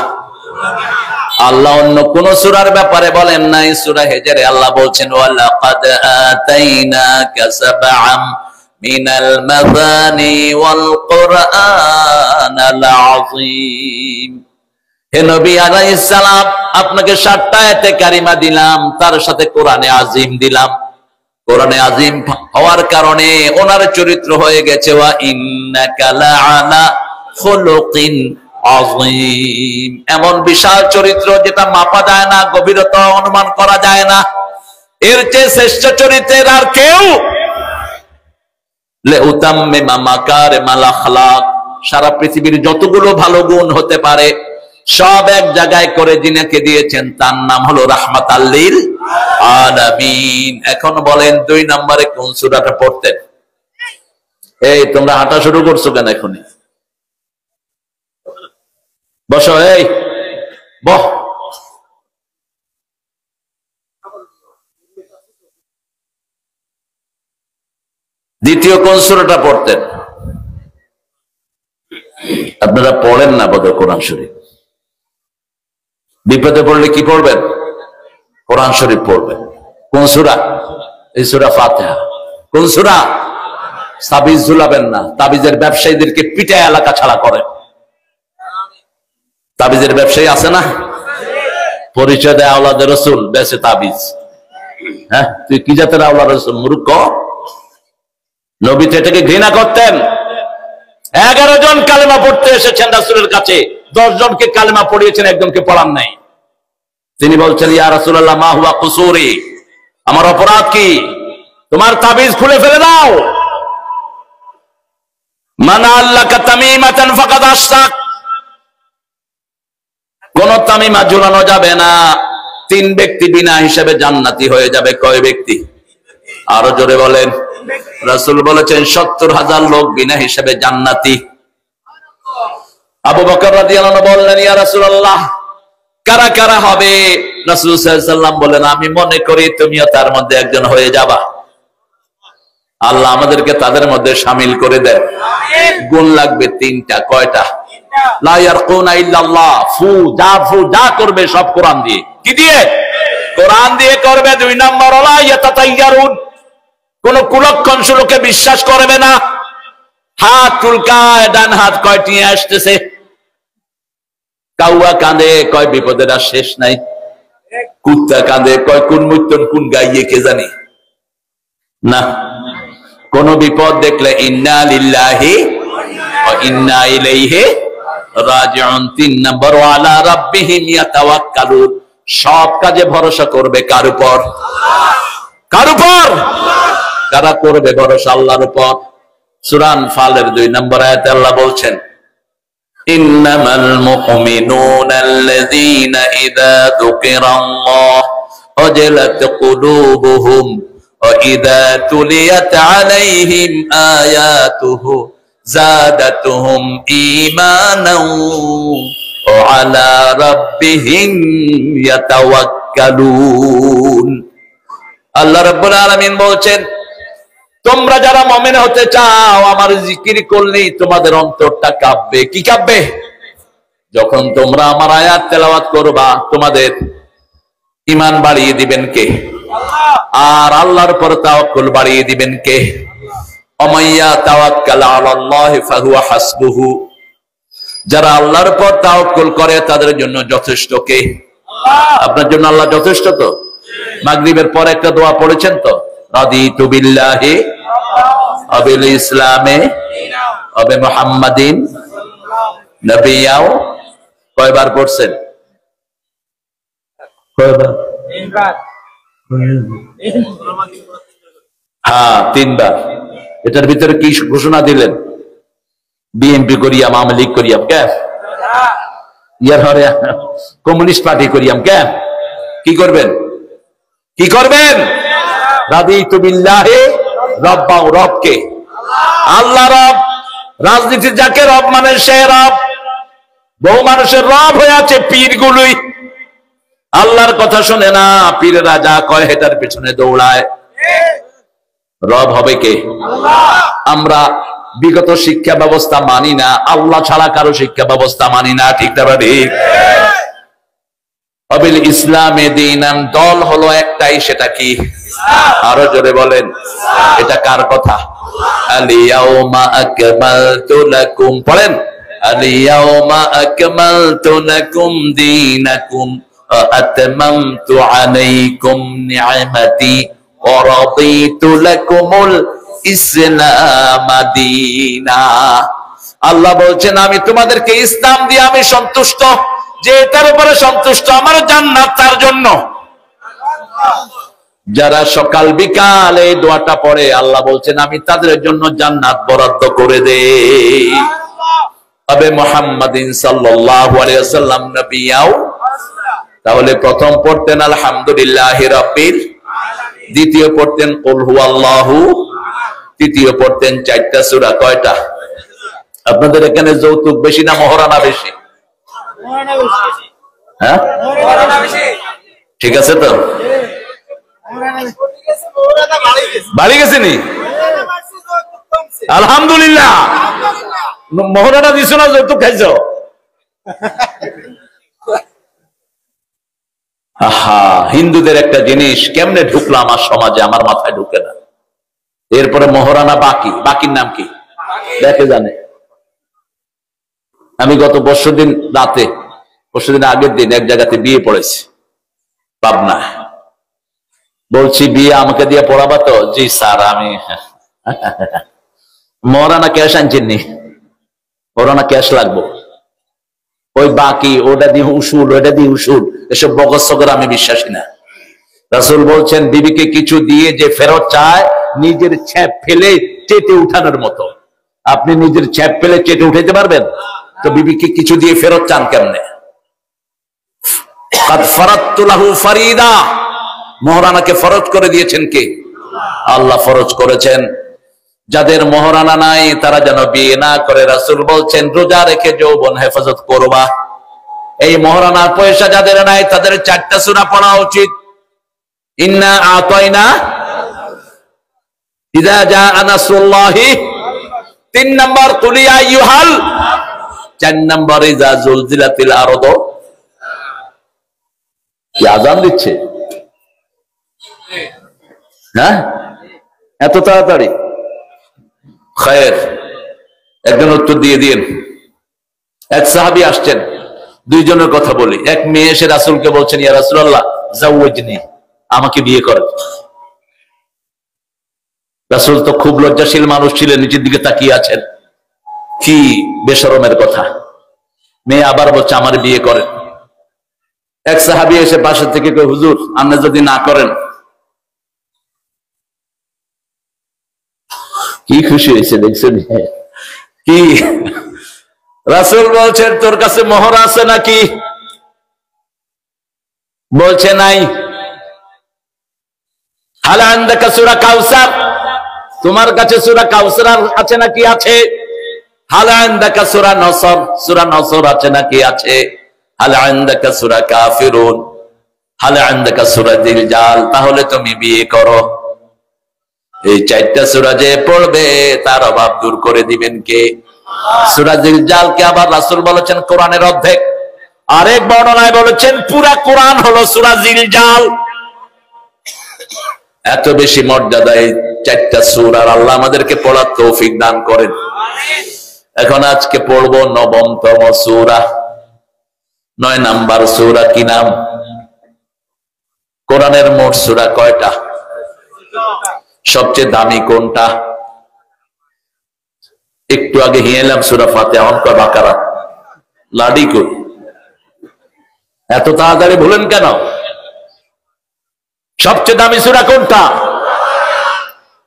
আল্লাহ অন্য কোন সূরার ব্যাপারে বলেন নাই। সূরা হিজরে আল্লাহ বলছেন, ওয়ালাকাদ আতাইনাকা সাবআম মিনাল মাযানি ওয়াল কুরআনাল আযীম। হে নবী আলাইহিস সালাম, আপনাকে 7টা আয়াতে কারিমা দিলাম, তার সাথে কোরআনে আযীম দিলাম। কোরআনে আযীম হওয়ার কারণে ওনার চরিত্র হয়ে গেছে ওয়া ইন্নাকা লাআলা খুলুকিন আযীম, এমন বিশাল চরিত্র যেটা মাপা যায় না, গভীরতা অনুমান করা যায় না। এর চেয়ে শ্রেষ্ঠ চরিত্রের আর কেউ। লিউতাম্মিমা মাকারিমাল আখলাক, সারা পৃথিবীর যতগুলো ভালো গুণ হতে পারে সব এক জায়গায় করে যিনাকে দিয়েছেন, তার নাম হলো রাহমাতাল লিল আলামিন। এখন বলেন 2 নম্বরে কোন সূরাটা পড়তেন? এই তোমরা হাঁটা শুরু করছো কেন এখনই? বসো, এই বহ। দ্বিতীয় কোন সূরাটা পড়তেন? আপনারা পড়েন না বোধহয় কোরআন শরীফ। বিপদে পড়লে কি পড়বেন? কোরআন শরীফ পড়বেন। কোন সূরা? এই সূরা ফাতিহা। কোন সূরা? তাবিজ ঝুলাবেন না। তাবিজের ব্যবসায়ীদেরকে পিটায় এলাকা ছাড়া করেন। তাবিজের ব্যবসায়ী আছে না, পরিচয় দেয় আওলাদে রাসূল, বেচে তাবিজ। হ্যাঁ, তুই কি জাতের আওলাদ রাসূল? মূর্খ। নবী তো এটাকে ঘৃণা করতেন। 11 জন কালেমা পড়তে এসেছেন রাসূলের কাছে, 10 জনকে কালেমা পড়িয়েছেন, একজনকে পড়ান নাই। তিনি বলছেন, ইয়া রাসূলুল্লাহ মা হুয়া কুসুরি, আমার অপরাধ কি? তোমার তাবিজ খুলে ফেলে দাও। মানা আল্লাকা তামিমাতান ফাকাদ আশরাক, কোন তামিমা ঝুলানো যাবে না। 3 ব্যক্তি বিনা হিসাবে জান্নাতি হয়ে যাবে। কয় ব্যক্তি? আরো জোরে বলেন। রাসূল বলেছেন 70,000 লোক বিনা হিসাবে জান্নাতি। আবু বকর রাদিয়াল্লাহু আনহু বললেন, ইয়া রাসূলুল্লাহ কারা কারা হবে? রাসূল সাল্লাল্লাহু আলাইহি ওয়াসাল্লাম বলেন, আমি মনে করি তুমিও তার মধ্যে একজন হয়ে যাবা। আল্লাহ আমাদেরকে তাদের মধ্যে শামিল করে দেন। গুণ লাগবে 3টা। কয়টা? লা ইয়ারকুনা ইল্লাল্লাহ, ফু যা করবে সব কোরআন দিয়ে। কি দিয়ে? কোরআন দিয়ে করবে। 2 নম্বর লা ইয়াতাতায়্যারুন, কোন কুলক্ষণ লোকে বিশ্বাস করবে না। হাত চুলকায়, ডান হাত কয় টিয়ে আসতেছে, কাউয়া কাঁদে কয় বিপদের আর শেষ নাই, কুত্তা কাঁদে কয় কোন মুত্তন কোন গাইয়ে কে জানি না। কোন বিপদ দেখলে ইন্না লিল্লাহি ওয়া ইন্না ইলাইহি রাজিউন। 3 নম্বর আলা রাব্বিহিম ইয়াতাওয়াক্কালুন, সব কাজে ভরসা করবে কার উপর? কার উপর? কারা করবে ভরসা? আল্লাহর উপর। সূরা আনফালের 2 নম্বর আয়াতে আল্লাহ বলছেন, ইন্নামাল মুমিনুনা আল্লাযীনা ইযা যুকিরাল্লাহ ওয়াজিলাত কুলুবুহুম ওয়া ইযা তুলিয়াত আলাইহিম আয়াতুহু যাদাতুহুম ঈমানাও ওয়া আলা রাব্বিহিম ইয়াতাওয়াক্কালুন। আল্লাহ রাব্বুল আলামিন বলছেন, তোমরা যারা মুমিন হতে চাও, আমার জিকির করলেই তোমাদের অন্তরটা কাঁপবে। কি কাঁপবে? যখন তোমরা আমার আয়াত তেলাওয়াত করবা, তোমাদের ঈমান বাড়িয়ে দিবেন কে? আর আল্লাহর উপর তাওয়াক্কুল বাড়িয়ে দিবেন কে? ওমাইয়া তাওয়াক্কাল আলাল্লাহি ফাহুয়া হাসবুহু, যারা আল্লাহর উপর তাওয়াক্কুল করে তাদের জন্য যথেষ্ট কে? আপনার জন্য আল্লাহ যথেষ্ট তো? মাগরিবের পর একটা দোয়া পড়েছেন তো, রাদিতু বিল্লাহি ওয়া বিল ইসলামে ওয়া বি মুহাম্মাদিন নবিয়্যাও। কয়বার পড়ছেন? কয়বার? 3 বার। এটার ভিতরে কি ঘোষণা দিলেন? বিএনপি করিয়াম, আওয়ামী লীগ করিয়াম কেন? ইয়ার হরে কমিউনিস্ট পার্টি করিয়াম কেন? কি করবেন? কি করবেন? রাদিতু বিল্লাহি রাব্বা, রবকে আল্লাহ রব। রাজনীতি যাকে রব মানে সে রব। বহু মানুষের রব হয়ে আছে পীরগুলোই, আল্লাহর কথা শোনে না। পীরেরা যা কয় হেটার পেছনে দৌড়ায়। রব হবে কে? আমরা বিগত শিক্ষা ব্যবস্থা মানি না, আল্লাহ ছাড়া কারো শিক্ষা ব্যবস্থা মানি না। ঠিক না ঠিক? অবিল ইসলামে দীনান, দল হলো একটাই, সেটা কি? আরো জোরে বলেন। এটা কার কথা? আলিয়াউমা আকমালতু লাকুম, পড়েন, আলিয়াউমা আকমালতু লাকুম দীনাকুম ওয়া আতমামতু আলাইকুম নি'মাতি ওয়া রাদিতু লাকুমুল ইসলাম দীনা। আল্লাহ বলছেন, আমি তোমাদেরকে ইসলাম দিয়ে আমি সন্তুষ্ট। যে এটার উপরে সন্তুষ্ট, আমার জান্নাত তার জন্য। যারা সকাল বিকাল এই দোয়াটা পড়ে, আল্লাহ বলছেন আমি তাদের জন্য জান্নাত বরাদ্দ করে দেই। আবে মুহাম্মাদিন সাল্লাল্লাহু আলাইহি ওয়াসাল্লাম নবিয়াও। তাহলে প্রথম পড়তেন আলহামদুলিল্লাহি রাব্বিল, দ্বিতীয় পড়তেন কুল হুয়াল্লাহু, তৃতীয় পড়তেন 4টা সূরা। কয়টা? আপনাদের এখানে যৌতুক বেশি না মহারানা বেশি? হ্যাঁ, ঠিক আছে তো? বাড়ি গেছে নি? আলহামদুলিল্লাহ। মহারানা দিছ না যৌতুক খাইছ? আহা, হিন্দুদের একটা জিনিস কেমনে ঢুকলো আমার সমাজে, আমার মাথায় ঢুকে না। এরপরে মহারানা বাকি, বাকির নাম কি দেখে জানে। আমি গত পরশুদিন রাতে, পরশুদিন আগের দিন এক জায়গাতে বিয়ে পড়েছি পাবনা। বলছি বিয়ে আমাকে দিয়ে পড়াবা তো? জি স্যার। আমি মহারানা ক্যাশ আনছেননি? ওরা না ক্যাশ লাগবো, ওই বাকি ওটা দিয়ে উসুল, ওটা দিয়ে উসুল, এসব বগস আমি বিশ্বাসী না। রাসূল বলছেন বিবিকে কিছু দিয়ে যে ফেরত চায় নিজের ছ্যাপ ফেলে চেটে উঠানোর মতো। আপনি নিজের ছ্যাপ ফেলে চেটে উঠাইতে পারবেন? তো বিবিকে কিছু দিয়ে ফেরত চান কেমনে? কাদ ফারাদতু লাহু ফারিদা, মহরানাকে ফরজ করে দিয়েছেন কে? আল্লাহ ফরজ করেছেন। যাদের মহরানা নাই তারা যেন বিয়ে না করে। রাসূল বলছেন রোজা রেখে যৌবন হেফাজত করবা। এই মহরানার পয়সা যাদের নাই তাদের 4টা সূরা পড়া উচিত। ইন্না আতাইনা, ইযা জাআ নাসরুল্লাহি, 3 নাম্বার কুল ইয়া আইয়ুহাল, 4 নাম্বার ইযা জুলজিলাতিল আরদ। কি আযান দিচ্ছে? হ্যাঁ, এত তাড়াতাড়ি? খায়ের, একজন উত্তর দিয়ে দিন। এক সাহাবী আসছেন, দুইজনের কথা বলি। এক মেয়ে এসে রাসূলকে বলছেন ইয়া রাসূলুল্লাহ জাওয়াজনি, আমাকে বিয়ে করেন। রাসূল তো খুব লজ্জাশীল মানুষ ছিলেন, নিচের দিকে তাকিয়ে আছেন। কি বেশরমের কথা! মেয়ে আবার বলছে আমার বিয়ে করেন। এক সাহাবী এসে পাশে থেকে কয় হুজুর আপনি যদি না করেন। কি খুশি হয়েছে দেখছেন? কি রাসূল বলছেন তোর কাছে মোহর আছে নাকি? বলছে নাই। হাল আনদাকা সূরা কাউসার, তোমার কাছে সূরা কাউসার আছে নাকি? আছে। হাল আনদাকা সূরা নসর, সূরা নসর আছে নাকি? আছে। হাল আনদাকা সূরা কাফিরুন, হাল আনদাকা সূরা জিলজাল, তাহলে তুমি বিয়ে করো। এই 4টা সূরা যে পড়বে তার অভাব দূর করে দিবেন কে? সূরা জিলজালকে আবার রাসূল বলেছেন কোরআনের অর্ধেক। আরেক বর্ণনায় বলেছেন পুরা কোরআন হলো সূরা জিলজাল। এত বেশি মর্যাদা এই 4টা সূরার। আল্লাহ আমাদেরকে পড়ার তৌফিক দান করেন। এখন আজকে পড়বো 9তম সূরা। 9 নাম্বার সূরা কি নাম? কোরআনের মোট সূরা কয়টা? সবচেয়ে দামি কোনটা? একটু আগে হিয়েলাম সূরা ফাতিহা, অঙ্ক বাকারা, লাডি কই? এত তাড়াতাড়ি ভুলেন কেন? সবচেয়ে দামি সূরা কোনটা?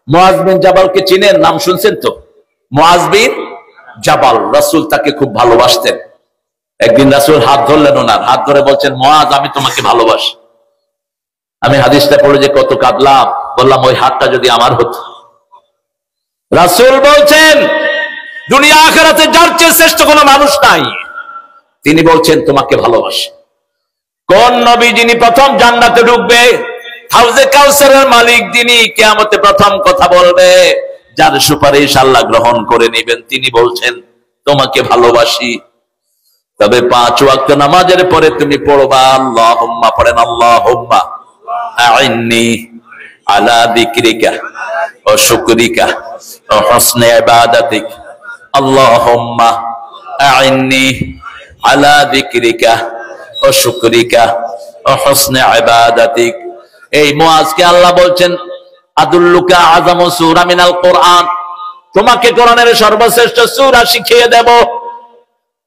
মুআজ বিন জাবালকে চিনেন? নাম শুনছেন তো? মুআজ বিন জাবাল, রাসূল তাকে খুব ভালোবাসতেন। একদিন রাসূল হাত ধরলেন ওনার, হাত ধরে বলছেন মুআজ আমি তোমাকে ভালোবাসি। আমি হাদিসটা পড়ে যে কত কাঁদলাম, বললাম ওই হাতটা যদি আমার হতো। রাসূল বলছেন দুনিয়া আখিরাতে যার চেয়ে শ্রেষ্ঠ কোনো মানুষ নাই, তিনি বলছেন তোমাকে ভালোবাসি। কোন নবী যিনি প্রথম জান্নাতে ঢুকবে, হাউজে কাউসারের মালিক যিনি, কিয়ামতে প্রথম কথা বলবে, যার সুপারিশ আল্লাহ গ্রহণ করে নেবেন, তিনি বলছেন তোমাকে ভালোবাসি। তবে 5 ওয়াক্ত নামাজের পরে তুমি পড়বা আল্লাহুম্মা, পড়েন আল্লাহুম্মা আইন্নি আলা যিকরিকা ওয়া শুকরিকা ওয়া হুসনি ইবাদাতিক। আল্লাহুম্মা আইন্নি আলা যিকরিকা ওয়া শুকরিকা ওয়া হুসনি ইবাদাতিক। এই মুআজকে আল্লাহ বলছেন আদুল্লুকা আযামু সূরা মিনাল কোরআন, তোমাকে কোরআনের সর্বশ্রেষ্ঠ সূরা শিখিয়ে দেব।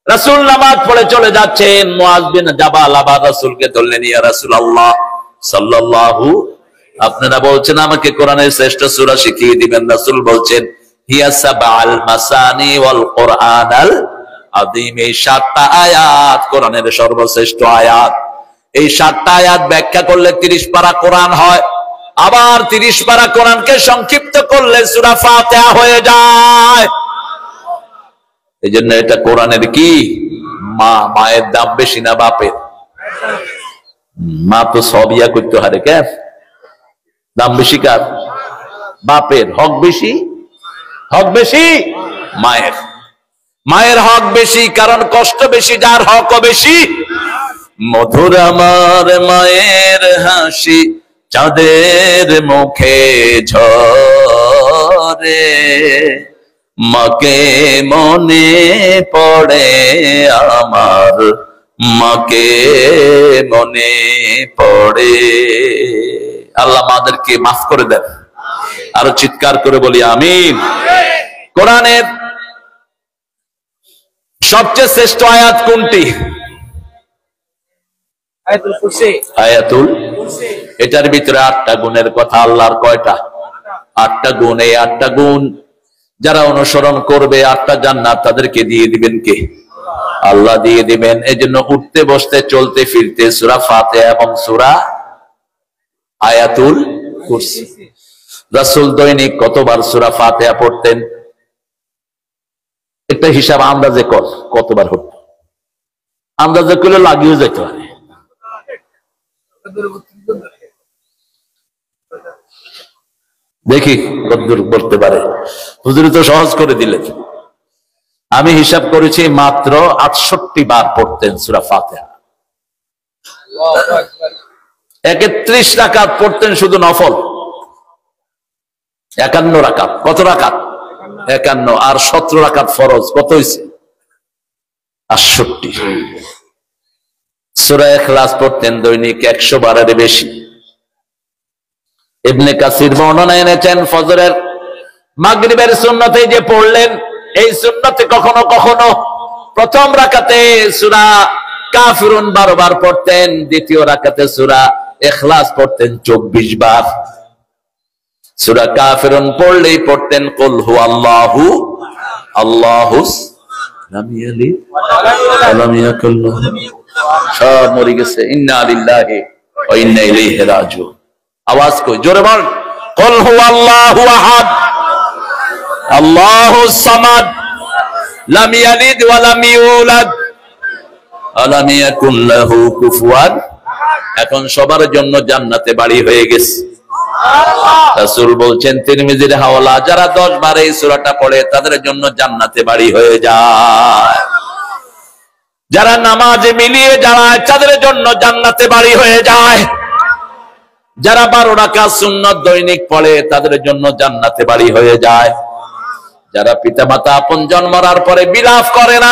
রাসূল নামাজ পড়ে চলে যাচ্ছেন, মুআজ বিন জাবাল আবার রাসূলকে ধরলেন, ইয়া রাসূলুল্লাহ সাল্লাল্লাহু, আপনারা বলছেন আমাকে কোরআনের শ্রেষ্ঠ সূরা শিখিয়ে দিবেন। রাসূল বলছেন হিয়া সাবআল মাসানি ওয়াল কোরআনাল আযীম। এই 7টা আয়াত কোরআনের সর্বশ্রেষ্ঠ আয়াত। এই 7টা আয়াত ব্যাখ্যা করলে 30 পারা কোরআন হয়। আবার 30 পারা কোরআনকে সংক্ষিপ্ত করলে সূরা ফাতিহা হয়ে যায়। এই জন্য এটা কোরআনের কি মা, মায়ের দাম বেশি না বাপের? মা তো সব ইয়া করতে হারে, কে দাম বেশি কার? বাপের। হক বেশি? হক বেশি মায়ের। মায়ের হক বেশি, কারণ কষ্ট বেশি, যার হকও বেশি। মধুর আমার মায়ের হাসি চাঁদের মুখে ঝরে, মাকে মনে পড়ে আমার, মাকে মনে পড়ে। আল্লাহ মাদেরকে মাফ করে দেন। আরো চিৎকার করে বলি আমিন। কোরআনের সবচেয়ে শ্রেষ্ঠ আয়াত কোনটি? আয়াতুল কুরসি। আয়াতুল কুরসি। এটার ভিতরে 8টা গুণের কথা। আল্লাহর কয়টা? 8টা গুণ। এই 8টা গুণ যারা অনুসরণ করবে 8টা জান্নাত তাদেরকে দিয়ে দিবেন কে? আল্লাহ দিয়ে দিবেন। এজন্য উঠতে বসতে চলতে ফিরতে সূরা ফাতিহা এবং সূরা আয়াতুল কুরসি। রাসূল দৈনিক কতবার সূরা ফাতিহা পড়তেন? একটা হিসাব আন্দাজে কতবার হতো? আন্দাজে করলে লাগিয়ে যেতে পারে। দেখি কতদূর করতে পারে। হুজুর তো সহজ করে দিলেন। আমি হিসাব করেছি মাত্র 68 বার পড়তেন সূরা ফাতিহা। 31 রাকাত পড়তেন শুধু নফল। 51 রাকাত। কত রাকাত? 51। আর 17 রাকাত ফরজ। কত হয়েছে? 68। সূরা ইখলাস পড়তেন দৈনিক 100 বারের বেশি। ইবনে কাসির বর্ণনা এনেছেন ফজরের মাগরিবের সুন্নতে যে পড়লেন, এই সুন্নতে কখনো কখনো প্রথম রাকাতে সূরা কাফিরুন 12 বার পড়তেন, দ্বিতীয় রাকাতে সূরা ইখলাস পড়তেন 24 বার। সূরা কাফিরুন পড়লেই পড়তেন কুল হুয়াল্লাহু আল্লাহুস লাম ইয়ালিদ ওয়া লাম ইয়াকুল লাহু। সব মরে গেছে। ইন্না লিল্লাহি ওয়া ইন্না ইলাইহি রাজিউন। আওয়াজ কই জোরে বল। কুল হুয়াল্লাহু আহাদ আল্লাহুস সামাদ লাম ইয়ালিদ ওয়া লাম ইউলাদ ওয়া লাম ইয়াকুল লাহু কুফুয়ান। এখন সবার জন্য জান্নাতে বাড়ি হয়ে গেছে। রাসূল বলছেন তিরমিজির হাওয়ালা, যারা 10 বার এই সূরাটা পড়ে তাদের জন্য জান্নাতে বাড়ি হয়ে যায়। যারা নামাজে মিলিয়ে যায় তাদের জন্য জান্নাতে বাড়ি হয়ে যায়। যারা 12 রাকাত সুন্নাত দৈনিক পড়ে তাদের জন্য জান্নাতে বাড়ি হয়ে যায়। যারা পিতামাতা আপনজন মরার পরে বিলাপ করে না,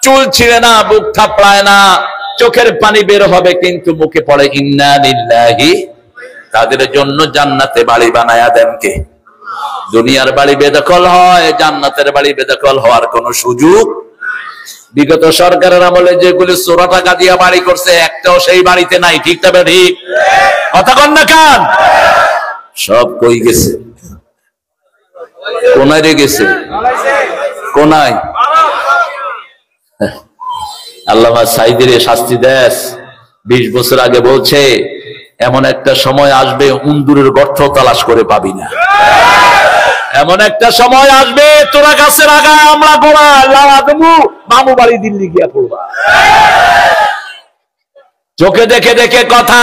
চুল ছিঁড়ে না, বুক থাপড়ায় না, চোখের পানি বের হবে কিন্তু মুখে পড়ে ইন্না লিল্লাহি, তাদের জন্য জান্নাতে বাড়ি বানায়া দেন কে? দুনিয়ার বাড়ি বেদখল হয়, জান্নাতের বাড়ি বেদখল হওয়ার কোন সুযোগ। বিগত সরকারের আমলে যেগুলি 14 টাকা দিয়া বাড়ি করছে একটাও সেই বাড়িতে নাই। ঠিক তবে ঠিক কথা কন না কান? সব কই গেছে? কোনায় রে গেছে? কোনায়? আল্লামা সাইদির শাস্তি দেশ 20 বছর আগে বলছে এমন একটা সময় আসবে উন্দুরের গর্ত তালাশ করে পাবি না। এমন একটা সময় আসবে তোরা গাছের আগায় আমরা গোড়া লাড়া দেবো, মামু বাড়ি দিল্লি গিয়া পড়বা। চোখে দেখে দেখে কথা।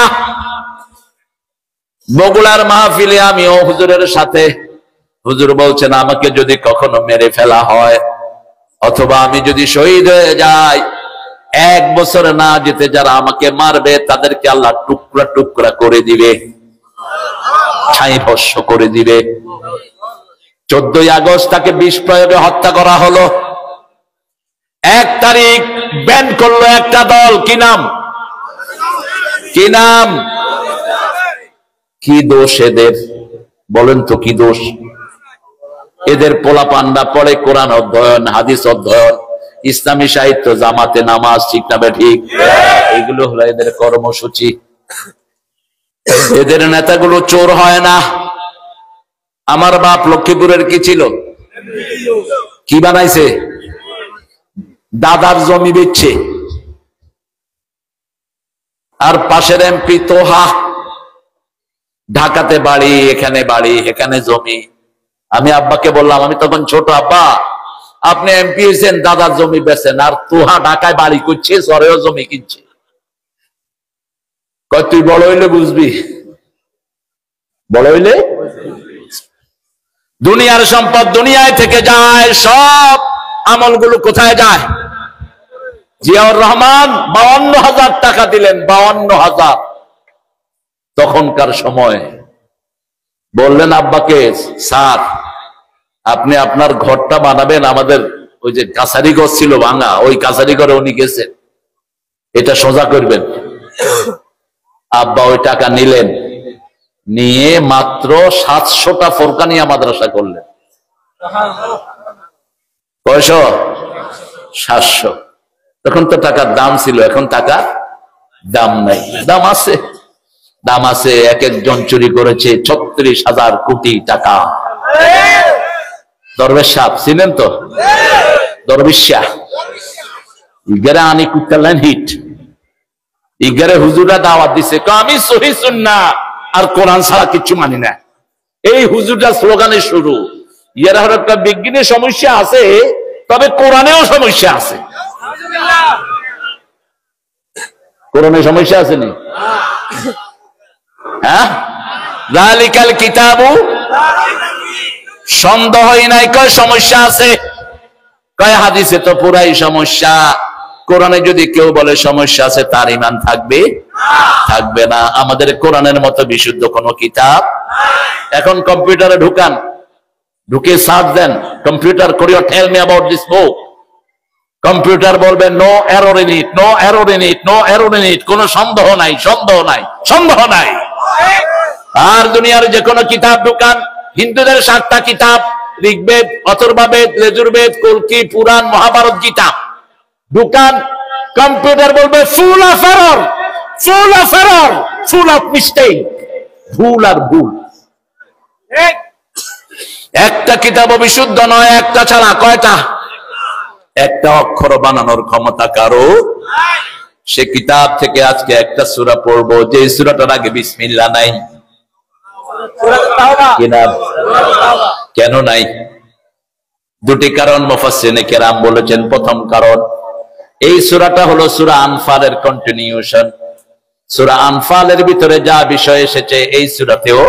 বগুড়ার মাহফিলে আমিও হুজুরের সাথে, হুজুর বলছেন আমাকে যদি কখনো মেরে ফেলা হয় অথবা আমি যদি শহীদ হয়ে যাই, 1 বছর না যেতে যারা আমাকে মারবে তাদেরকে আল্লাহ টুকরা টুকরা করে দিবে, ছাই ভস্য করে দিবে। 14 আগস্ট তাকে বিষ প্রয়োগে হত্যা করা হলো। 1 তারিখ ব্যান করলো একটা দল। কি নাম? কি নাম? কি দোষ এদের? বলেন তো কি দোষ? এদের পোলাপান্ডা পড়ে কোরআন অধ্যয়ন, হাদিস অধ্যয়ন, ইসলামী সাহিত্য, জামাতে নামাজ, ঠিক না ঠিক? এগুলো হলো এদের কর্মসূচি। এদের নেতাগুলো চোর হয় না। আমার বাপ লক্ষ্মীপুরের কি ছিল? কি বানাইছে? দাদার জমি বেচছে। আর পাশের এমপি তোহা, ঢাকাতে বাড়ি, এখানে বাড়ি, এখানে জমি। আমি আব্বাকে বললাম, আমি তখন ছোট, আব্বা আপনি এমপি হয়েছেন, দাদার জমি বেচেন, আর তোহা ঢাকায় বাড়ি করছে, শহরেও জমি কিনছে। কয় তুই বড় হইলে বুঝবি। বড় হইলে দুনিয়ার সম্পদ দুনিয়ায় থেকে যায়, সব আমলগুলো কোথায় যায়? জিয়াউর রহমান 52,000 টাকা দিলেন, 52,000 তখনকার সময়। বললেন আব্বাকে, স্যার আপনি আপনার ঘরটা বানাবেন, আমাদের ওই যে কাছারি ঘর ছিল ভাঙা, ওই কাছারি ঘরে উনি গেছেন, এটা সোজা করবেন। আব্বা ওই টাকা নিলেন, নিয়ে মাত্র 700টা ফোরকানিয়া মাদ্রাসা করলেন। কয়শো? 700। তখন তো টাকার দাম ছিল, এখন টাকা দাম নাই। দাম আছে, দাম আছে। এক একজন চুরি করেছে 36,000 কোটি টাকা। দরবেশ সাহেব ছিলেন তো, দরবেশ শাহ ইগারে আনি কুত্তালেন হিট। ইগারে হুজুরা দাওয়াত দিছে, আমি সহি সুন্নাহ আর কোরআন ছাড়া কিছু মানি না। এই হুজুরটা স্লোগানের শুরু। ইয়ার একটা বিজ্ঞানের সমস্যা আছে, তবে কোরআনেও সমস্যা আছে। কোরআনে সমস্যা আছে নি? হ্যাঁ, যালিকাল কিতাবু, সন্দেহই নাই কয় সমস্যা আছে। কয় হাদিসে তো পুরাই সমস্যা। কোরআনে যদি কেউ বলে সমস্যা আছে, তার ঈমান থাকবে? থাকবে না। আমাদের কোরআনের মতো বিশুদ্ধ কোন কিতাব। এখন কম্পিউটারে ঢুকান, ঢুকে সার্চ দেন কম্পিউটার করিও tell me about this book. Computer বলবে no error in it, no error in it, no error in it. কোনো সন্দেহ নাই, সন্দেহ নাই, সন্দেহ নাই। আর দুনিয়ার যে কোনো কিতাব ঢুকান, হিন্দুদের 7টা কিতাব, ঋগ্বেদ, অথর্ববেদ, লেজুরবেদ, কল্কি, পুরাণ, মহাভারত, গীতা ঢুকান, কম্পিউটার বলবে full of error, full of error, full of mistake, ভুল আর ভুল। একটা কিতাব বিশুদ্ধ নয়, একটা ছাড়া। কয়টা? একটা অক্ষর বানানোর ক্ষমতা কারো। সে কিতাব থেকে আজকে একটা সূরা পড়বো, যে সূরাটার আগে বিসমিল্লাহ নাই। কেন নাই? দুটি কারণ মুফাসসিরিনে কেরাম বলেছেন। প্রথম কারণ, এই সূরাটা হলো সূরা আনফালের কন্টিনিউশন। সূরা আনফালের ভিতরে যা বিষয় এসেছে, এই সূরাতেও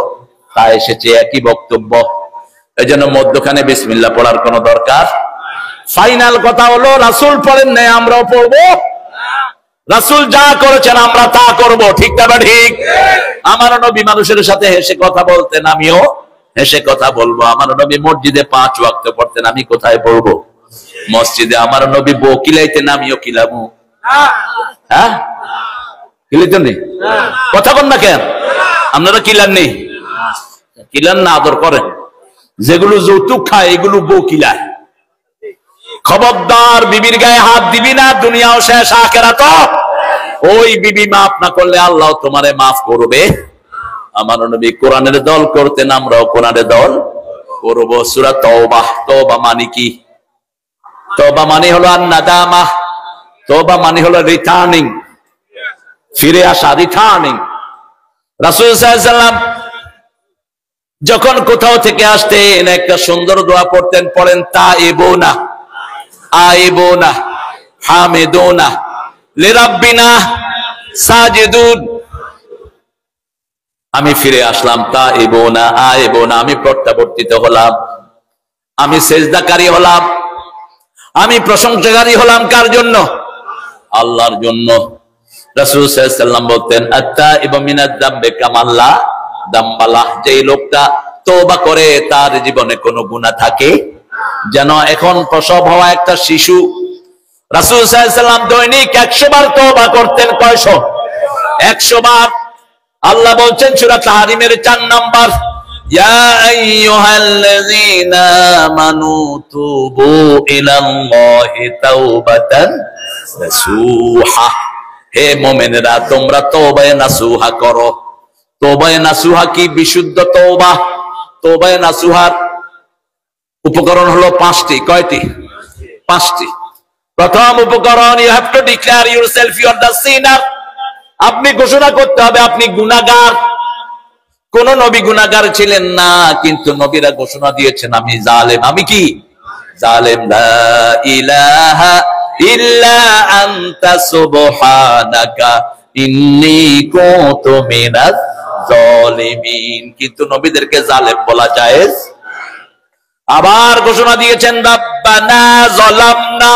তা এসেছে, একই বক্তব্য। এজন্য মধ্যখানে বিসমিল্লাহ পড়ার কোনো দরকার। ফাইনাল কথা হলো, রাসূল পড়েন নাই, আমরাও পড়বো। রাসূল যা করেছেন আমরা তা করব। ঠিক না ঠিক? আমার নবী মানুষের সাথে হেসে কথা বলতেন, আমিও হেসে কথা বলবো। আমার নবী মসজিদে 5 ওয়াক্ত পড়তেন, আমি কোথায় পড়বো? মসজিদে। আমার নবী বউ কিলাইতেন, আমিও কিলাবো। হ্যাঁ, কিলাইতেন নি? কথা বল না কেন? আপনারা কিলান নেই? কিলান না, আদর করেন। যেগুলো যৌতুক খায় এগুলো বউ কিলায়। খবরদার, বিবির গায়ে হাত দিবি না, দুনিয়াও শেষ, আখিরাতও। ওই বিবি মাফ না করলে আল্লাহ তোমারে মাফ করবে। আমার নবী কোরআনের দল করতেন, আমরাও কোরআনের দল করব। সূরা তওবা। তওবা মানে কি? তওবা মানে হলো আন-নাদামা। তওবা মানে হলো রিটার্নিং, ফিরে আসা, রিটার্নিং। রাসূল সাল্লাল্লাহু আলাইহি ওয়াসাল্লাম যখন কোথাও থেকে আসতেন, একটা সুন্দর দোয়া পড়তেন। পড়েন তাইবুনা, আইবুনা, হামিদুনা, লিরাব্বিনা সাজিদুন। আমি ফিরে আসলাম, তাইবুনা, আইবুনা, আমি প্রত্যাবর্তিত হলাম, আমি সেজদাকারী হলাম, আমি প্রশংসাকারী হলাম। কার জন্য? আল্লাহর জন্য। রাসূল সাল্লাল্লাহু আলাইহি ওয়াসাল্লাম বলতেন, আত-তাইবু মিনাদ যামবি কামান লা যামবা লাহ। যেই লোকটা তওবা করে, তার জীবনে কোনো গুনাহ থাকে যেন। এখন প্রসব হওয়া একটা শিশু, রাসূল সাল্লাল্লাহু আলাইহি ওয়াসাল্লাম দৈনিক 100 বার তওবা করতেন। কয়শো? 100 বার। আল্লাহ বলছেন সূরা তাহরিমের 4 নাম্বার, ইয়া আইয়ুহাল্লাযীনা আমানু তুবু ইলাল্লাহি তাওবাতান নাসুহা। হে মুমিনরা, তোমরা তওবায়ে নাসুহা করো। তওবায়ে নাসুহা কি? বিশুদ্ধ তওবা। তওবায়ে নাসুহার উপকরণ হলো 5টি। কয়টি? 5টি। প্রথম উপকরণ, you have to declare yourself you are the sinner. আপনি ঘোষণা করতে হবে আপনি গুনাহগার। কোন নবী গুনাহগার ছিলেন না, কিন্তু নবীরা ঘোষণা দিয়েছেন আমি জালেম। আমি কি? জালেম। লা ইলাহা ইল্লা আনতা সুবহানাকা ইন্নী কুনতু মিনাজ জালিমিন। কিন্তু নবীদেরকে জালেম বলা জায়েজ। আবার ঘোষণা দিয়েছেন রাব্বানা যালামনা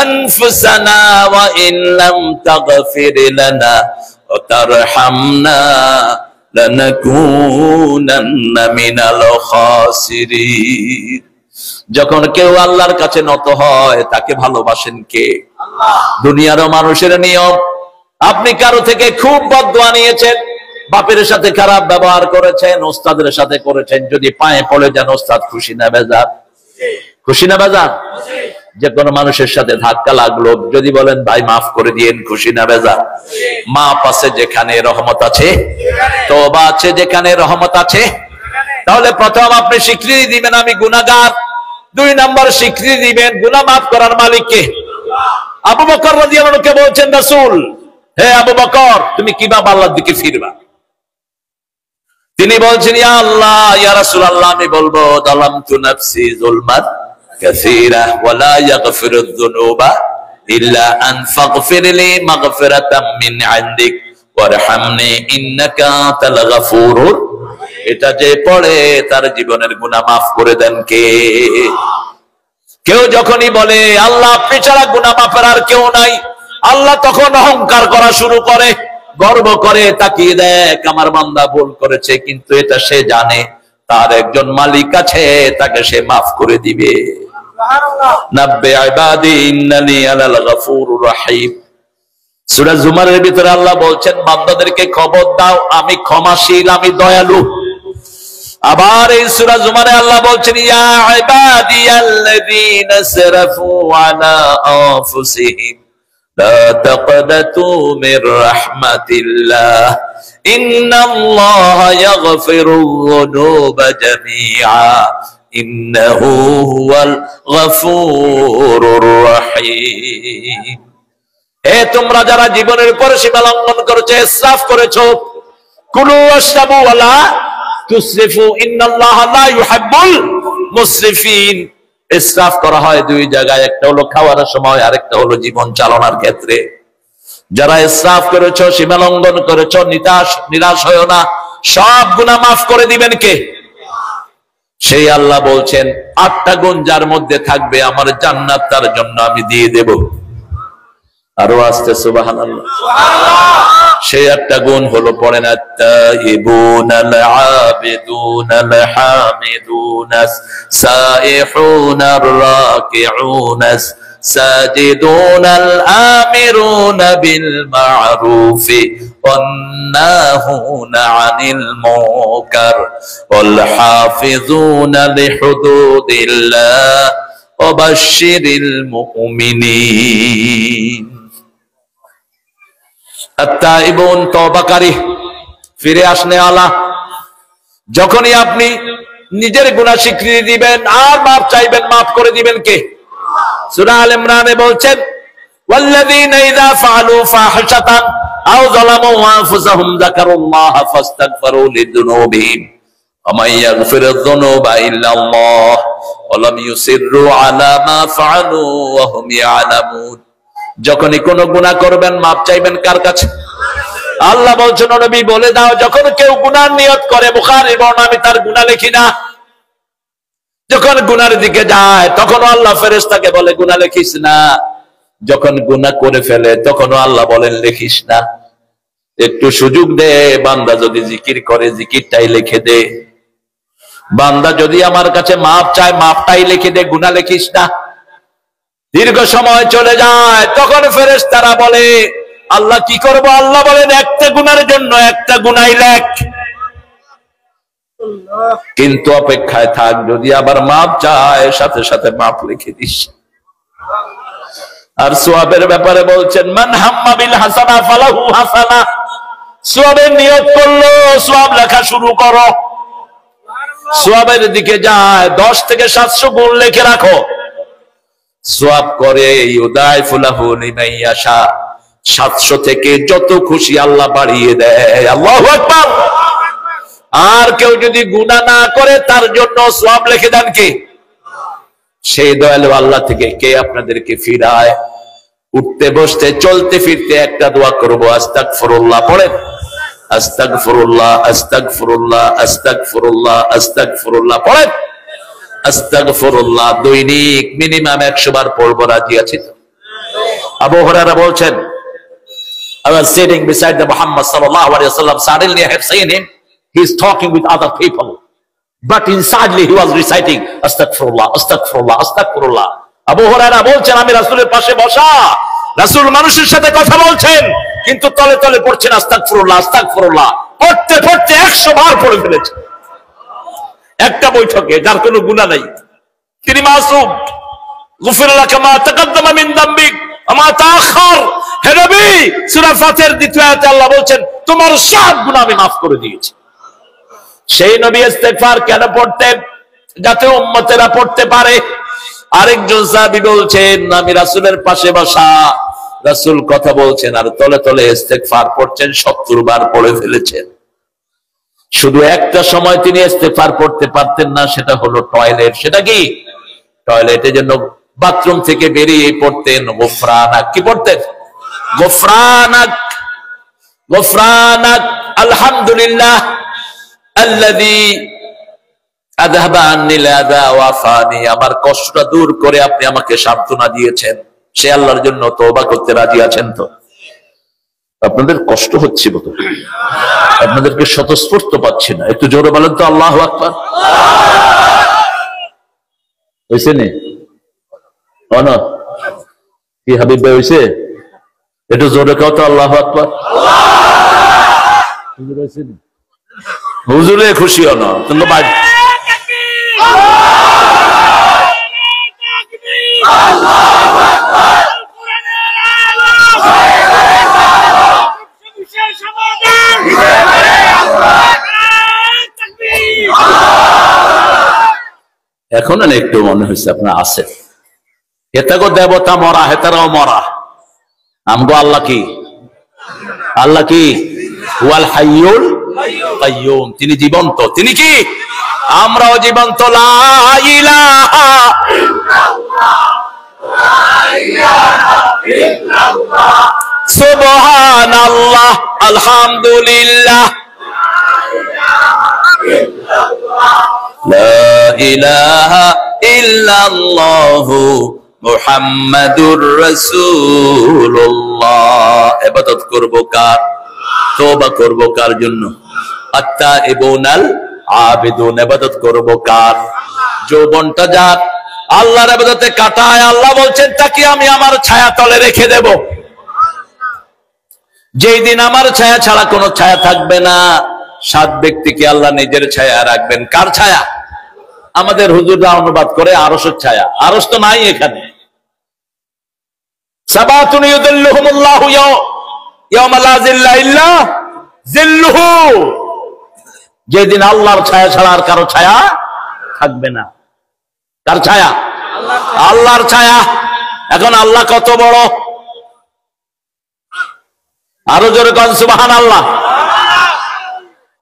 আনফুসানা ওয়া ইন লাম তাগফির লানা ওয়া তারহামনা লানাকুনান্না মিনাল খাসিরিন। যখন কেউ আল্লাহর কাছে নত হয়, তাকে ভালোবাসেন কে? আল্লাহ। দুনিয়ারও মানুষের নিয়ম, আপনি কারো থেকে খুব বদদুয়া নিয়েছেন, বাপের সাথে খারাপ ব্যবহার করেছেন, ওস্তাদের সাথে করেছেন, যদি পায়ে পড়ে যান, ওস্তাদ খুশি না বেজার? খুশি না বেজার? যে কোনো মানুষের সাথে ধাক্কা লাগলো, যদি বলেন ভাই মাফ করে দিয়েন, খুশি না বেজা? মাপ আছে যেখানে রহমত আছে, তওবা আছে যেখানে রহমত আছে। তাহলে প্রথম আপনি স্বীকৃতি দিবেন আমি গুনাহগার, 2 নম্বর স্বীকৃতি দিবেন গুনাহ মাফ করার মালিককে। আবু বকর রাদিয়াল্লাহু আনহু কে বলছেন রাসূল, হে আবু বকর তুমি কিভাবে আল্লাহর দিকে ফিরবা? তিনি বলছেন ইয়া আল্লাহ, ইয়া রাসূলুল্লাহ আমি বলবো যালামতু নাফসি যুলমান কাসীরা ওয়া লা ইয়াগফিরুয যুনুবা ইল্লা আন ফাগফিরলি মাগফিরাতাম মিন ইনদিক ওয়ারহামনি ইন্নাকা আনতাল গাফুরুর। এটা যে পড়ে তার জীবনের গুনাহ মাফ করে দেন কে? কেউ যখনই বলে আল্লাহ আপনি ছাড়া গুনাহ মাফের আর কেউ নাই, আল্লাহ তখন অহংকার করা শুরু করে, গর্ব করে তাকিয়ে দেখ আমার বান্দা ভুল করেছে, কিন্তু এটা সে জানে তার একজন মালিক আছে, তাকে সে মাফ করে দিবে। নাব্বি ইবাদি ইন্নানি আনাল গাফুরুর রহিম। সূরা জুমারের ভিতরে আল্লাহ বলছেন বান্দাদেরকে খবর দাও আমি ক্ষমাশীল, আমি দয়ালু। আবার এই সূরা জুমারে আল্লাহ বলছেন ইয়া ইবাদিয়াল্লাযীনা আসরাফু আলা আনফুসিহিম লা তাকনাতু মির রাহমাতিল্লাহ ইন্নাল্লাহা ইয়াগফিরুয-যুনুবা জামিআ ইন্নাহু হুয়াল গাফুরুর রহিম। হে তোমরা যারা জীবনের উপর সীমা লঙ্ঘন করেছো, ইসরাফ করেছো, কুলু ওয়াশরাবু ওয়ালা তুসরিফু ইন্নাল্লাহা লা ইউহিব্বুল মুসরিফিন। ইসরাফ করা হয় 2 জায়গায়, একটা হলো খাওয়ার সময়, আরেকটা হলো জীবন চালানোর ক্ষেত্রে। যারা ইসরাফ করেছো, সীমা লঙ্ঘন করেছো, নিরাশ হয় না, সব গুনাহ মাফ করে দিবেন কে? সেই আল্লাহ বলছেন 8টা গুণ যার মধ্যে থাকবে আমার জান্নাত তার জন্য আমি দিয়ে দেব। আরো আসতে সুবহানাল্লাহ। সেই 8টা গুণ হলো পড়েন আত-তাইবুনাল আবিদুনাল হামিদুনাস সাইহুনার রাকিউনাস সাজিদুনাল আমিরুনা বিল মা'রুফি ওয়ান নাহুনা আনিল মুনকার ওয়াল হাফিজুনা লিহুদুদিল্লাহ ওয়া বাশশিরিল মুমিনিন। আত-তাইবুন তওবাকারী, ফিরে আসনে আলা। যখনই আপনি নিজের গুনাহ স্বীকৃতি দিবেন আর মাফ চাইবেন, মাফ করে দিবেন কে? সূরা আল ইমরানে বলছেন ওয়াল্লাযীনা ইযা ফাআলু ফাহিশাতান আও যালামু আনফুসাহুম যাকারুল্লাহা ফাস্তাগফিরু লিযুনুবিহিম ওয়া মান ইয়াগফিরুয-যুনুবা ইল্লাল্লাহ ওয়া লাম ইউসিররু আলা মা ফাআলু ওয়া হুম ইয়ালামুন। যখনই কোনো গুনাহ করবেন মাফ চাইবেন কার কাছে? আল্লাহ বলছেন নবী বলে দাও যখন কেউ গুনাহর নিয়ত করে, বুখারীর বর্ণনা, আমি তার গুনাহ লিখি না। যখন গুনার দিকে যায় তখন আল্লাহ ফেরেশতাকে বলে গুনাহ লিখিস না, যখন গুনাহ করে ফেলে তখনও আল্লাহ বলেন লিখিস না। একটু সুযোগ দে, বান্দা যদি জিকির করে জিকিরটাই লিখে দে, বান্দা যদি আমার কাছে মাফ চায় মাফটাই লিখে দে, গুনাহ লিখিস না। দীর্ঘ সময় চলে যায় তখন ফেরেশতারা বলে আল্লাহ কি করব? আল্লাহ বলেন একটা গুনাহের জন্য একটা গুনাহই লেখ, কিন্তু অপেক্ষায় থাক, যদি আবার মাফ চায় সাথে সাথে মাফ লিখে দিস। আর সওয়াবের ব্যাপারে বলছেন মান হাম্মা বিল হাসানা ফালাহু হাসানা। সওয়াবের নিয়ত করলো, সওয়াব লেখা শুরু করো। সওয়াবের দিকে যায়, 10 থেকে 700 গুণ লিখে রাখো। সওয়াব করে ইউদাইফু লাহু লিমান ইয়াশা, 700 থেকে যত খুশি আল্লাহ বাড়িয়ে দেয়। আল্লাহু আকবার। আর কেউ যদি গুনাহ না করে তার জন্য সওয়াব লিখে দেন কে? সেই দয়ালু আল্লাহ থেকে কে আপনাদেরকে ফিরায়? উঠতে বসতে চলতে ফিরতে একটা দোয়া করব, আস্তাগফিরুল্লাহ পড়েন। আস্তাগফিরুল্লাহ আস্তাগফিরুল্লাহ আস্তাগফিরুল্লাহ আস্তাগফিরুল্লাহ পড়েন। আস্তাগফিরুল্লাহ দৈনিক মিনিমাম 100 বার পড়ব, রাজি আছি তো? আবু হুরায়রা বলছেন I was sitting beside the Muhammad sallallahu alaihi wasallam. Suddenly I have seen him. He is talking with other people, but insidely he was reciting astaghfirullah, astaghfirullah, astaghfirullah. Abu Hurairah বলছেন আমি রাসূলের পাশে বসা, রাসূল মানুষের সাথে কথা বলছেন কিন্তু তলে তলে পড়ছেন আস্তাগফিরুল্লাহ, আস্তাগফিরুল্লাহ। পড়তে পড়তে 100 বার পড়ে ফেলেছেন একটা বৈঠকে, যার কোনো গুনাহ নাই, তিনি মাসুম। গুফির লাকা মা তাকাদ্দামা মিন যামবিক ওয়া মা তাআখার। হে নবী, সূরা ফাতিহার দ্বিতীয় আয়াতে আল্লাহ বলছেন তোমার সব গুনাহ আমি maaf করে দিয়েছি। সেই নবী ইস্তেগফার কেন পড়তেন? যাতে উম্মতেরা পড়তে পারে। আরেকজন সাহাবী বলছেন আমি রাসূলের পাশে বসা, রাসূল কথা বলছেন আর তলে তলে ইস্তেগফার পড়ছেন, 70 বার পড়ে ফেলেছেন। শুধু একটা সময় তিনি ইস্তেগফার পড়তে পারতেন না, সেটা হলো টয়লেট। সেটা কি? টয়লেটের জন্য বাথরুম থেকে বেরিয়ে পড়তেন গুফরানাক। কি পড়তেন? গুফরানাক, গুফরানাক আলহামদুলিল্লাহ আল্লাযী আযহাবা আন্নিল আযা ওয়া আফানি। আমার কষ্টটা দূর করে আপনি আমাকে সান্ত্বনা দিয়েছেন। সে আল্লাহর জন্য তওবা করতে রাজি আছেন তো? আপনাদের কষ্ট হচ্ছে বলে আপনাদেরকে স্বতঃস্ফূর্ত পাচ্ছি না। একটু জোরে বলেন তো আল্লাহু আকবার। হইছে নি? না কি হাবিব ভাই হইছে? একটু জোরে কও তো আল্লাহু আকবার। হুজুরে খুশি হন কিন্তু এখন একটু মনে হয়েছে আপনার আছে হেতাগো দেবতা মরা, হেতারাও মরা। আমগো আল্লাহ কি? আল্লাহ কি? ওয়াল হাইয়ুল কাইয়ুম, তিনি জীবন্ত। তিনি কি? আমরাও জীবন্ত। লা ইলাহা ইল্লাল্লাহ সুবহানাল্লাহ আলহামদুলিল্লাহ লা ইলাহা ইল্লাল্লাহু মুহাম্মাদুর রাসূলুল্লাহ। ইবাদত করব কার? তওবা করব কার জন্য? আত্তাইবুনাল আবিদুন। ইবাদত করব কার? যৌবনটা যার আল্লাহর ইবাদতে কাটায়, আল্লাহ বলছেন তাকে আমি আমার ছায়া তলে রেখে দেব। যেই দিন আমার ছায়া ছাড়া কোনো ছায়া থাকবে না, 7 ব্যক্তিকে আল্লাহ নিজের ছায়া রাখবেন। কার ছায়া? আমাদের হুজুররা অনুবাদ করে আরশের ছায়া। আরশ তো নাই এখানে। সাবাতুন ইউদিল্লুহুমুল্লাহু ইয়াওমা লা জিল্লা ইল্লা জিল্লুহু। যেদিন আল্লাহর ছায়া ছাড়া আর কারো ছায়া থাকবে না। কার ছায়া? আল্লাহর ছায়া। এখন আল্লাহ কত বড়? আরো জোরে কোন সুবহানাল্লাহ।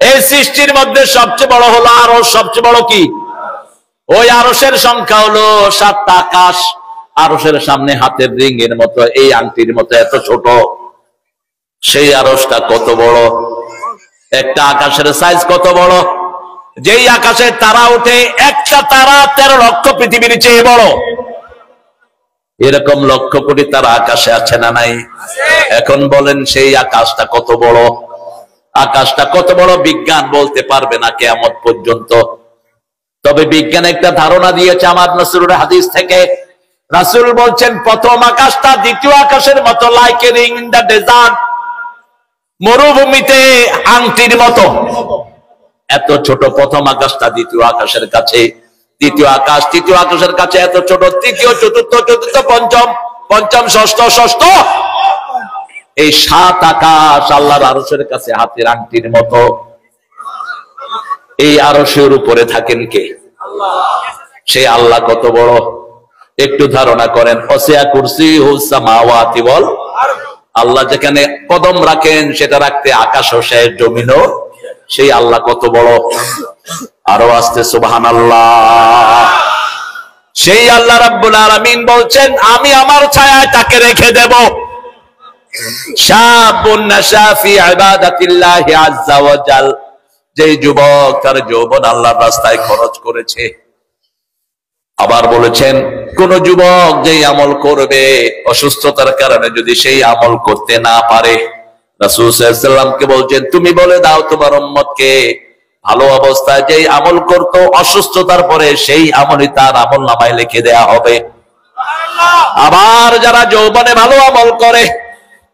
এই সৃষ্টির মধ্যে সবচেয়ে বড় হলো আরশ। সবচেয়ে বড় কি? ওই আরশের সংখ্যা হলো 7টা আকাশ। আরশের সামনে হাতের রিং এর মতো, এই আংটির মতো এত ছোট। সেই আরশটা কত বড়? একটা আকাশের সাইজ কত বড়? যেই আকাশে তারা ওঠে, একটা তারা 13 লক্ষ পৃথিবীর চেয়ে বড়। এরকম লক্ষ কোটি তারা আকাশে আছে না নাই? এখন বলেন সেই আকাশটা কত বড়? আকাশটা কত বড় বিজ্ঞান বলতে পারবে না কিয়ামত পর্যন্ত। তবে বিজ্ঞান একটা ধারণা দিয়েছে আমার নসরুল হাদিস থেকে। রাসূল বলছেন প্রথম আকাশটা দ্বিতীয় আকাশের মতো, like a ring in the desert. মরুভূমিতে আংটির মতো এত ছোট প্রথম আকাশটা দ্বিতীয় আকাশের কাছে। দ্বিতীয় আকাশ তৃতীয় আকাশের কাছে এত ছোট। তৃতীয় চতুর্থ চতুর্থ পঞ্চম, পঞ্চম ষষ্ঠ ষষ্ঠ, এই 7 আকাশ আল্লাহর আরশের কাছে হাতের আংটির মতো। এই আরশের উপরে থাকেন কে? সেই আল্লাহ কত বড় একটু ধারণা করেন। ওয়াসিয়া কুরসিয়ুহুস সামাওয়াতি ওয়াল আরদ। আল্লাহ যেখানে কদম রাখেন সেটা রাখতে আকাশও শেষ, জমিনও। সেই আল্লাহ কত বড়। আরো আসতে সুবহানাল্লাহ। সেই আল্লাহ রাব্বুল আলামিন বলছেন আমি আমার ছায়ায় তাকে রেখে দেব। শাবুন নাশা ফি ইবাদাতিল্লাহি আযজা ওয়া জাল। যে যুবক তার যৌবন আল্লাহর রাস্তায় খরচ করেছে। আবার বলেছেন কোন যুবক যেই আমল করবে অসুস্থতার কারণে যদি সেই আমল করতে না পারে, রাসূল সাল্লাল্লাহু আলাইহি ওয়াসাল্লামকে বলছেন তুমি বলে দাও তোমার উম্মতকে ভালো অবস্থায় যেই আমল করত অসুস্থতার পরে সেই আমলই তার আমলনামায় লিখে দেয়া হবে। আবার যারা যৌবনে ভালো আমল করে,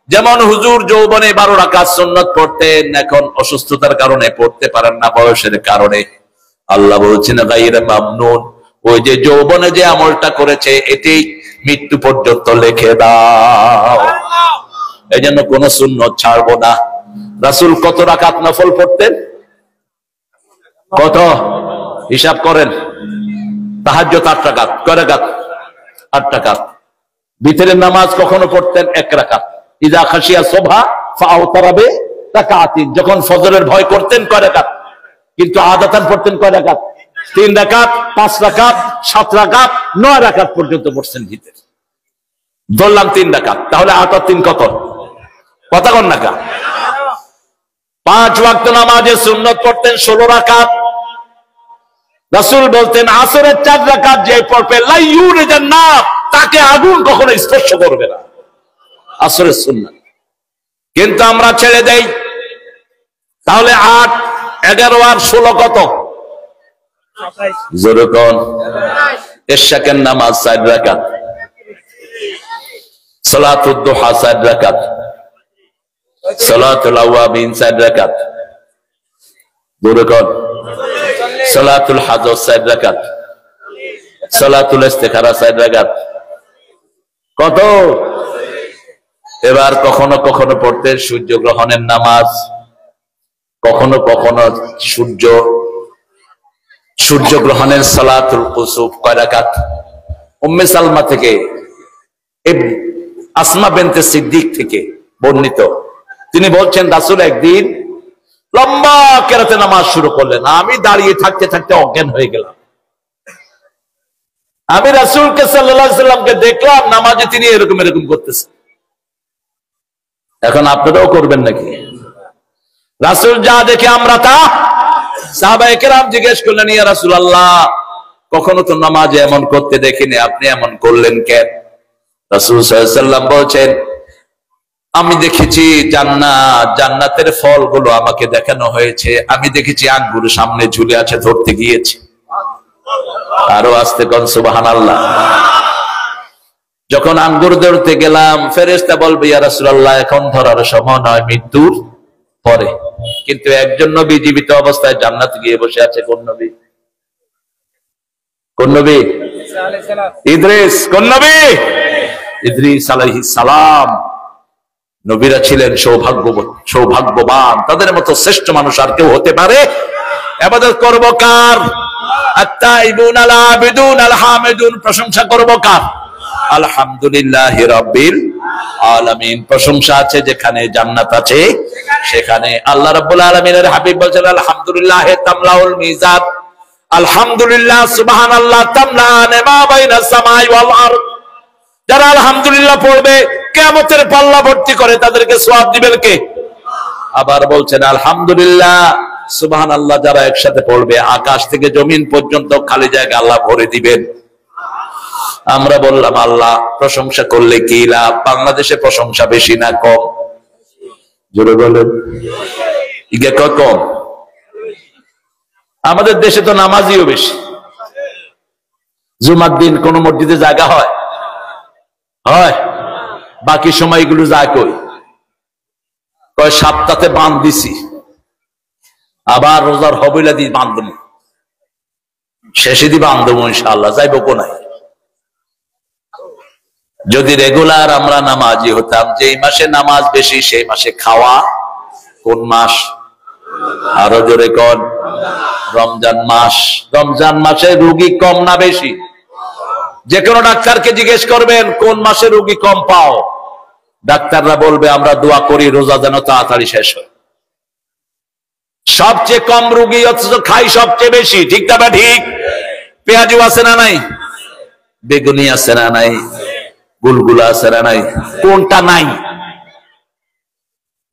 যেমন হুজুর যৌবনে 12 রাকাত সুন্নাত পড়তেন, এখন অসুস্থতার কারণে পড়তে পারেন না, বয়সের কারণে। আল্লাহ বলছেন গায়রা মামনুন ওই যে যৌবনে যে আমলটা করেছে এটি মৃত্যু পর্যন্ত লিখে দাও। এই জন্য কোন সুন্নত ছাড়বো না। রাসূল কত রাকাত নফল পড়তেন? কত? হিসাব করেন। তাহাজ্জুদ 8 রাকাত, কয় রাকাত? 8 রাকাত। ভিতরের নামাজ কখনো পড়তেন 1 রাকাত। ইযা খাশিয়া সুবহা ফাআউতারা বিরাকাতিন, যখন ফজরের ভয় করতেন কয় রাকাত? কিন্তু আদাতান পড়তেন কয় রাকাত? 3 রাকাত, 5 রাকাত, 7 রাকাত, 9 রাকাত পর্যন্ত পড়ছেন ভিতরে। ধরলাম 3 রাকাত, তাহলে 8 আর 3 কত? কথা কন না কা? 5 ওয়াক্ত নামাজে সুন্নত পড়তেন 16 রাকাত। রাসূল বলতেন আসরের 4 রাকাত যে পড়বে লা ইউরিজান নার, তাকে আগুন কখনো স্পর্শ করবে না। আসরের সুন্নাত। কিন্তু আমরা ছেড়ে দেই। তাহলে 8, 11 আর 16 কত? জোরে কোন? ইশাকের নামাজ 4 রাকাত, সালাতুদ দুহা 4 রাকাত, সালাতুল আওয়াবিন 4 রাকাত, জোরে কোন? সালাতুল হাজর 4 রাকাত, সালাতুল ইস্তিখারা 4 রাকাত। কত? এবার কখনো কখনো পড়তে সূর্য গ্রহণের নামাজ, কখনো কখনো সূর্য গ্রহণের সালাতুল কুসুফ কয় রাকাত? উম্মে সালমা থেকে, আসমা বিনতে সিদ্দিক থেকে বর্ণিত, তিনি বলছেন রাসূল একদিন লম্বা কেরাতে নামাজ শুরু করলেন, আমি দাঁড়িয়ে থাকতে থাকতে অজ্ঞান হয়ে গেলাম। আমি রাসূলকে সাল্লাল্লাহু আলাইহি সাল্লামকে দেখলাম নামাজে তিনি এরকম এরকম করতেছেন। এখন আপনারাও করবেন নাকি? রাসূল যা দেখে আমরা তা। সাহাবায়ে কেরাম জিজ্ঞেস করলেন, ইয়া রাসূলুল্লাহ, কখনো তো নামাজে এমন করতে দেখিনি, আপনি এমন করলেন কেন? রাসূল সাল্লাল্লাহু আলাইহি সাল্লাম বলেন, আমি দেখেছি জান্নাতের ফলগুলো আমাকে দেখানো হয়েছে, আমি দেখেছি আঙ্গুর সামনে ঝুলে আছে, ধরতে গিয়েছি। আরো আস্তে কোন সুবহানাল্লাহ। যখন আঙ্গুর ধরতে গেলাম ফেরেশতা বলবে, ইয়া রাসূলুল্লাহ, এখন ধরার সময় নয়, মৃত্যুর পরে। কিন্তু একজন নবী জীবিত অবস্থায় জান্নাতে গিয়ে বসে আছে। কোন নবী? কোন নবী? ইদ্রিস। কোন নবী? ইদ্রিস আলাইহিস সালাম। নবীরা ছিলেন সৌভাগ্যবান, তাদের মতো শ্রেষ্ঠ মানুষ আর কেউ হতে পারে? ইবাদত করব কার? আত-তাইবুন আল আবিদুন আল হামিদুন, প্রশংসা করব কার? আলহামদুলিল্লাহি রাব্বিল আলামিন। প্রশংসা আছে যেখানে, জান্নাত আছে সেখানে। আল্লাহ রাব্বুল আলামিনের হাবিব বলেন, আলহামদুলিল্লাহ তামলাউল মিজান, আলহামদুলিল্লাহ সুবহানাল্লাহ তামলান মা বাইনাস সামাই ওয়াল আরদ। যারা আলহামদুলিল্লাহ পড়বে কিয়ামতের পাল্লা ভর্তি করে তাদেরকে সওয়াব দিবেন কে? আবার বলছেন আলহামদুলিল্লাহ সুবহানাল্লাহ যারা একসাথে পড়বে আকাশ থেকে জমিন পর্যন্ত খালি জায়গা আল্লাহ ভরে দিবেন। আমরা বললাম, আল্লাহ প্রশংসা করলে কি লাভ? বাংলাদেশে প্রশংসা বেশি না কম? জোরে বলেন। ইগে কম? আমাদের দেশে তো নামাজিও বেশি। জুমার দিন কোন মসজিদে জায়গা হয়? বাকি সময়গুলো যায় কই? কয় সপ্তাহে বাঁধ দিছি, আবার রোজার হবিলা দিয়ে বাঁধব, শেষে দিয়ে বাঁধব ইনশাআল্লাহ, যাইব কোনায়। যদি রেগুলার আমরা নামাজি হতাম, যে মাসে নামাজ বেশি সেই মাসে খাওয়া কোন মাস? আরো জোরে কোন? রমজান মাস। রমজান মাসে রোগী কম না বেশি? যে কোনো ডাক্তারকে জিজ্ঞেস করবেন কোন মাসে রোগী কম পাও, ডাক্তাররা বলবে আমরা দোয়া করি রোজা যেন তাড়াতাড়ি শেষ হয়। সবচেয়ে কম রোগী অথচ খাই সবচেয়ে বেশি, ঠিক না? ঠিক। পেঁয়াজু আছে না নাই? বেগুনি আছে না নাই? গুলগুলা আছে না নাই? কোনটা নাই?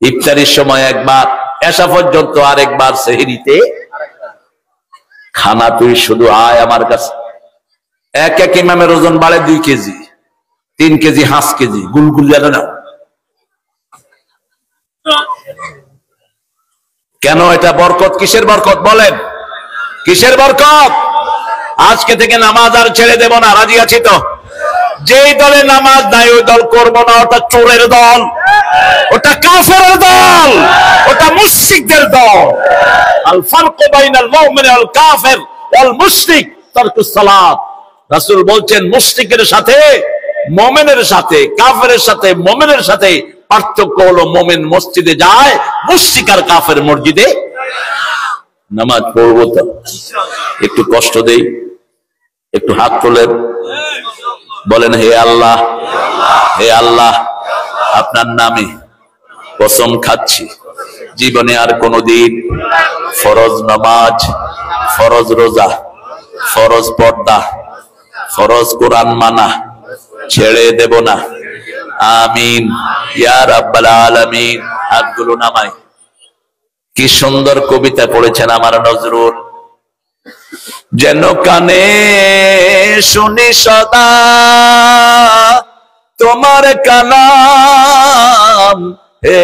ইফতারির সময় একবার, এশা পর্যন্ত আরেকবার, সেহরিতে খানা তুই শুধু আয় আমার কাছে। এক এক ইমামের ওজন বাড়ে 2 কেজি, 3 কেজি, 5 কেজি গুলগুল জানো না কেন? এটা বরকত। কিসের বরকত বলেন? কিসের বরকত? আজকে থেকে নামাজ আর ছেড়ে দেব না, রাজি আছি তো? যেই দলে নামাজ নাই ওই দল করবো না, ওটা চোরের দল, ওটা কাফেরের দল, ওটা মুশরিকদের দল। আল ফারকু বাইনাল মুমিন ওয়াল কাফির ওয়াল মুশরিক তারকুস সালাত। রাসূল বলছেন মুশরিকের সাথে মুমিনের সাথে, কাফেরের সাথে মুমিনের সাথে পার্থক্য হলো মুমিন মসজিদে যায়, মুশরিক আর কাফের মসজিদে নামাজ পড়বো তো। একটু কষ্ট দেই, একটু হাত তোলেন, বলেন হে আল্লাহ, হে আল্লাহ, আপনার নামে কসম খাচ্ছি জীবনে আর কোনদিন ফরজ নামাজ, ফরজ রোজা, ফরজ পর্দা, ফরজ কোরআন মানা ছেড়ে দেব না। আমিন ইয়া রাব্বাল আলামিন। হাতগুলো নামাই। কি সুন্দর কবিতা পড়েছেন আমার নজরুল। যেন কানে শুনি সদা তোমার কালাম, হে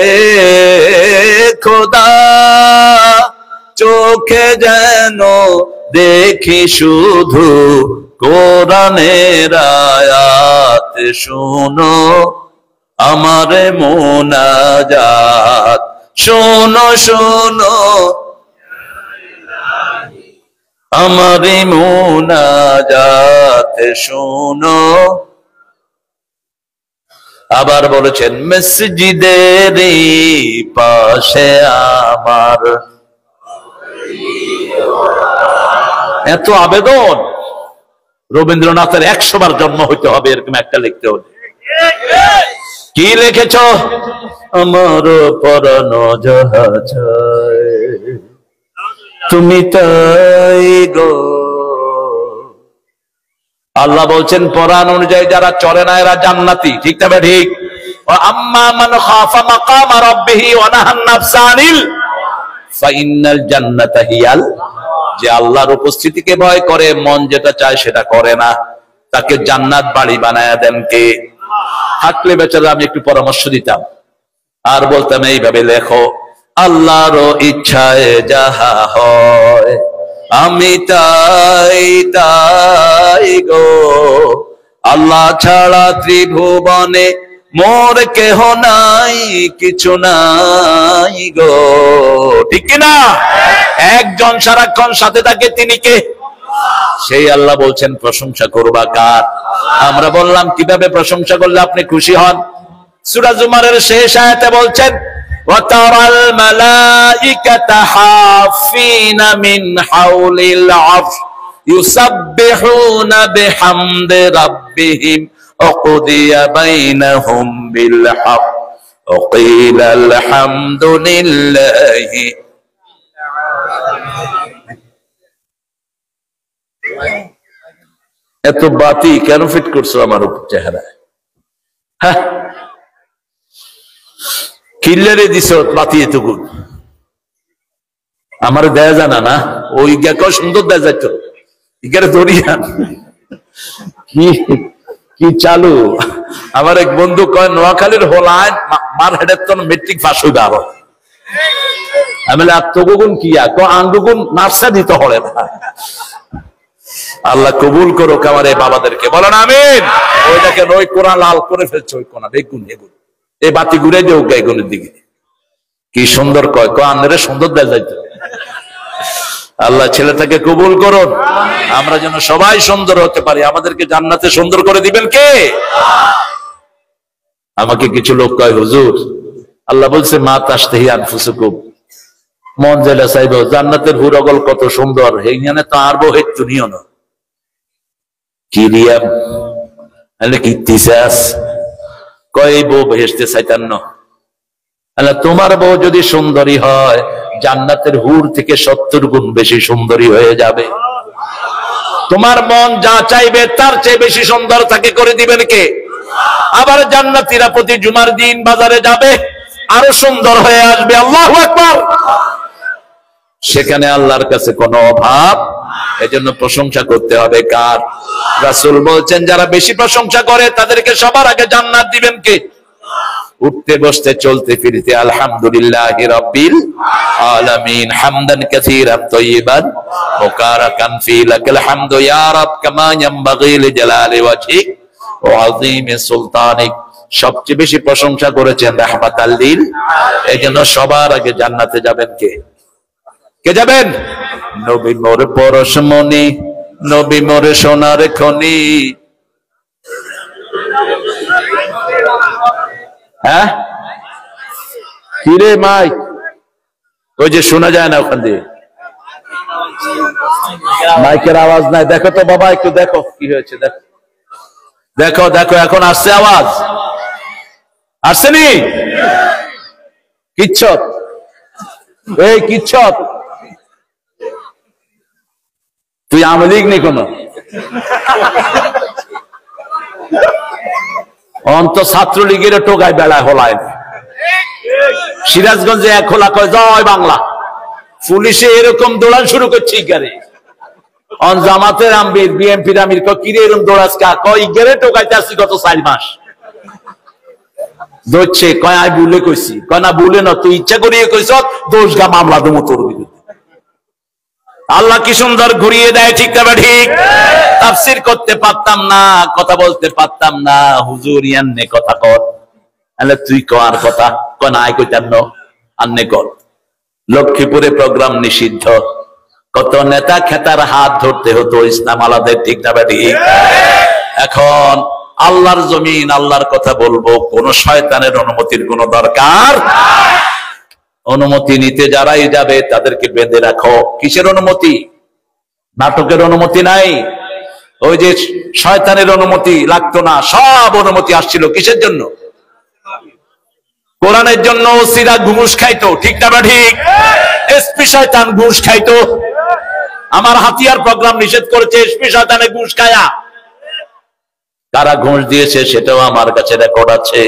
খোদা চোখে যেন দেখি শুধু কোরআনের আয়াত, শুনো আমার মোনাজাত, শোনো শোনো আমার মোনাজাত শোনো। আবার বলেছেন মসজিদের পাশে আমার, এত আবেদন। রবীন্দ্রনাথের 100 বার জন্ম হইতে হবে এরকম একটা লিখতে হবে। কি লিখেছ? আমার পরানো যাহা চায় তুমি তাই গো। আল্লাহ বলছেন পরাণ অনুযায়ী যারা চলে না এরা জান্নাতি, ঠিক না ঠিক? আম্মা মান খাফা মাকাম রাব্বিহি ওয়া নাহান নাফসা আনিল ফাইন্নাল জান্নাতা হিয়াল। যে আল্লাহর উপস্থিতিকে ভয় করে, মন যেটা চায় সেটা করে না, তাকে জান্নাত বাড়ি বানায়া দেন কে? থাকলে বেচারা আমি একটু পরামর্শ দিতাম আর বলতাম এইভাবে লেখো, আল্লাহর ইচ্ছায় যাহা হয় আমি তাই তাই গো। আল্লাহ ছাড়া ত্রিভুবনে মোর কেহ নাই, কিছু নাই গো, ঠিক কিনা? একজন সারাক্ষণ সাথে থাকে, তিনি কে? সেই আল্লাহ বলছেন প্রশংসা করবা কার? আমরা বললাম কিভাবে প্রশংসা করলে আপনি খুশি হন? সূরা জুমারের শেষ আয়াতে বলছেন وَتَرَى الْمَلَائِكَةَ حَافِّينَ مِنْ حَوْلِ الْعَرْشِ يُسَبِّحُونَ بِحَمْدِ رَبِّهِمْ وَقُضِيَ بَيْنَهُمْ بِالْحَقِّ وَقِيلَ الْحَمْدُ لِلَّهِ। এত বাতি কেন ফিট করছো আমার উপর চেহারায়? হ্যাঁ, কিল্লারে দিছ বাতি এতটুকু, আমার দেয়া জানা না। ওই গেক সুন্দর দেয়া যাইত, ইগারে ধরিয়া কি চালু। আমার এক বন্ধু কয় নোয়াখালীর হোলায় মার হেডের তো মেট্রিক পাস হইবে আরো। আমি আত্মগুণ কি আঙ্গুগুণ নার্সা দিতে হলে না। আল্লাহ কবুল করুক আমার এই বাবাদেরকে, বলেন আমিন। ওই দেখেন ওই কোরআন লাল করে ফেলছে, ওই কোনা বেগুন এগুন, এই বাতি ঘুরে দিয়ে এগুনের দিকে কি সুন্দর কয় আন্নারে সুন্দর দেয়া যাইত। আল্লাহ ছেলেটাকে কবুল করুন, আমরা যেন সবাই সুন্দর হতে পারি। আমাদেরকে জান্নাতে সুন্দর করে দিবেন কে? আমাকে কিছু লোক কয় হুজুর আল্লাহ বলছে মা তাশতাহি আনফুসুকুম, মন যেটা চাইব জান্নাতের হুরগল কত সুন্দর, এইখানে তো আর বউ একটু নিও না। কি রিয়াম কি তিসাস কয় বউ ভেসতে চাইতান না। তোমার বউ যদি সুন্দরী হয় জান্নাতের হুর থেকে 70 গুণ বেশি সুন্দরী হয়ে যাবে। তোমার মন যা চাইবে তার চেয়ে বেশি সুন্দর তাকে করে দিবেন কে? আবার জান্নাতীরা প্রতি জুমার দিন বাজারে যাবে, আরো সুন্দর হয়ে আসবে। আল্লাহু আকবার। সেখানে আল্লাহর কাছে কোনো অভাব। এজন্য প্রশংসা করতে হবে কার? রাসূল বলছেন যারা বেশি প্রশংসা করে তাদেরকে সবার আগে জান্নাত দিবেন কে? উঠতে বসতে চলতে ফিরতে আলহামদুলিল্লাহি রাব্বিল আলামিন হামদান কাসীরান তাইয়িবান মুবারাকান ফী লাকাল হামদু ইয়া রাব কামা ইয়ানবাগী লিজালালি ওয়াজহিক ওয়া আযীমি সুলতানিক। সবচেয়ে বেশি প্রশংসা করেছেন রাহমাতাল লিল। এজন্য সবার আগে জান্নাতে যাবেন কে? কে যাবেন? নবী মোর পরশমণি নবী মোরে সোনার খনি। হ্যাঁ কিরে মাইক ওই যে শোনা যায় না ওখান দিয়ে, মাইকের আওয়াজ নাই। দেখো তো বাবা একটু দেখো কি হয়েছে, দেখো দেখো দেখো এখন আসছে আওয়াজ, আসছেনি? কিচ্ছত এই কিচ্ছত তুই আওয়ামী লীগ নি কোন অন্ত ছাত্রলীগের টোকায় বেড়ায় হলায়। সিরাজগঞ্জে এক খোলা কয় জয় বাংলা, পুলিশে এরকম দৌড়ান শুরু করছে ইগারে। অন জামাতের আমির বিএনপির আমির কিরে এরকম দৌড়াস কা কয় ইগারে টোকাইতে আসছি গত 4 মাস ধরছে। কয় আমি ভুলে কইছি, কয় না ভুলে না তুই ইচ্ছা করিয়ে কইছ, দোষ গা মামলা দেবো তোর বিরুদ্ধে। আল্লাহ কি সুন্দর ঘুরিয়ে দেয়, ঠিক না ঠিক? তাফসীর করতে পারতাম না, কথা বলতে পারতাম না, হুজুর ইয়ান্নে কথা কর। আলে তুই কর কথা, কয় না আই কইতাম না আন্নে কর। লক্ষ্মীপুরে প্রোগ্রাম নিষিদ্ধ, কত নেতা খেতার হাত ধরতে হতো ইসলাম আলাদের, ঠিক না ঠিক? এখন আল্লাহর জমিন, আল্লাহর কথা বলবো, কোন শয়তানের অনুমতির কোন দরকার। অনুমতি নিতে যারাই যাবে তাদেরকে বেঁধে রাখো। কিসের অনুমতি? নাটকের অনুমতি নাই, ওই যে শয়তানের অনুমতি লাগতো না, সব অনুমতি আসছিল কিসের জন্য? কোরআনের জন্য। ওসিরা ঘুষ খাইতো, ঠিক না ঠিক? এসপি শয়তান ঘুষ খাইতো। আমার হাতিয়ার প্রোগ্রাম নিষেধ করেছে এসপি শয়তানে ঘুষ খায়া। কারা ঘুষ দিয়েছে সেটাও আমার কাছে রেকর্ড আছে।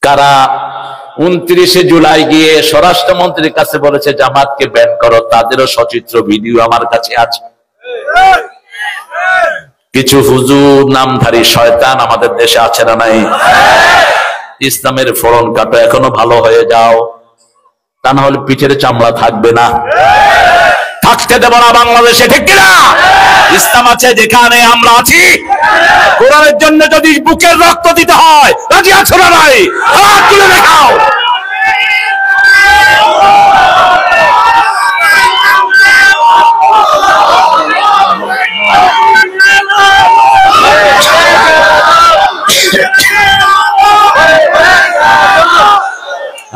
কারা 29 জুলাই গিয়ে স্বরাষ্ট্রমন্ত্রীর কাছে বলেছে জামাতকে ব্যান করো, তাদেরও সচিত্র ভিডিও আমার কাছে আছে। কিছু হুজুর নামধারী শয়তান আমাদের দেশে আছে না নাই? ইসলামের ফলন কাটো, এখনো ভালো হয়ে যাও, তা না হলে পিঠের চামড়া থাকবে না। থাকতে দেব না বাংলাদেশে, ঠিক কিনা? ইসলাম আছে যেখানে আমরা আছি। কোরআনের জন্য যদি বুকের রক্ত দিতে হয় রাজি আছো না নাই? হাত তুলে দেখাও।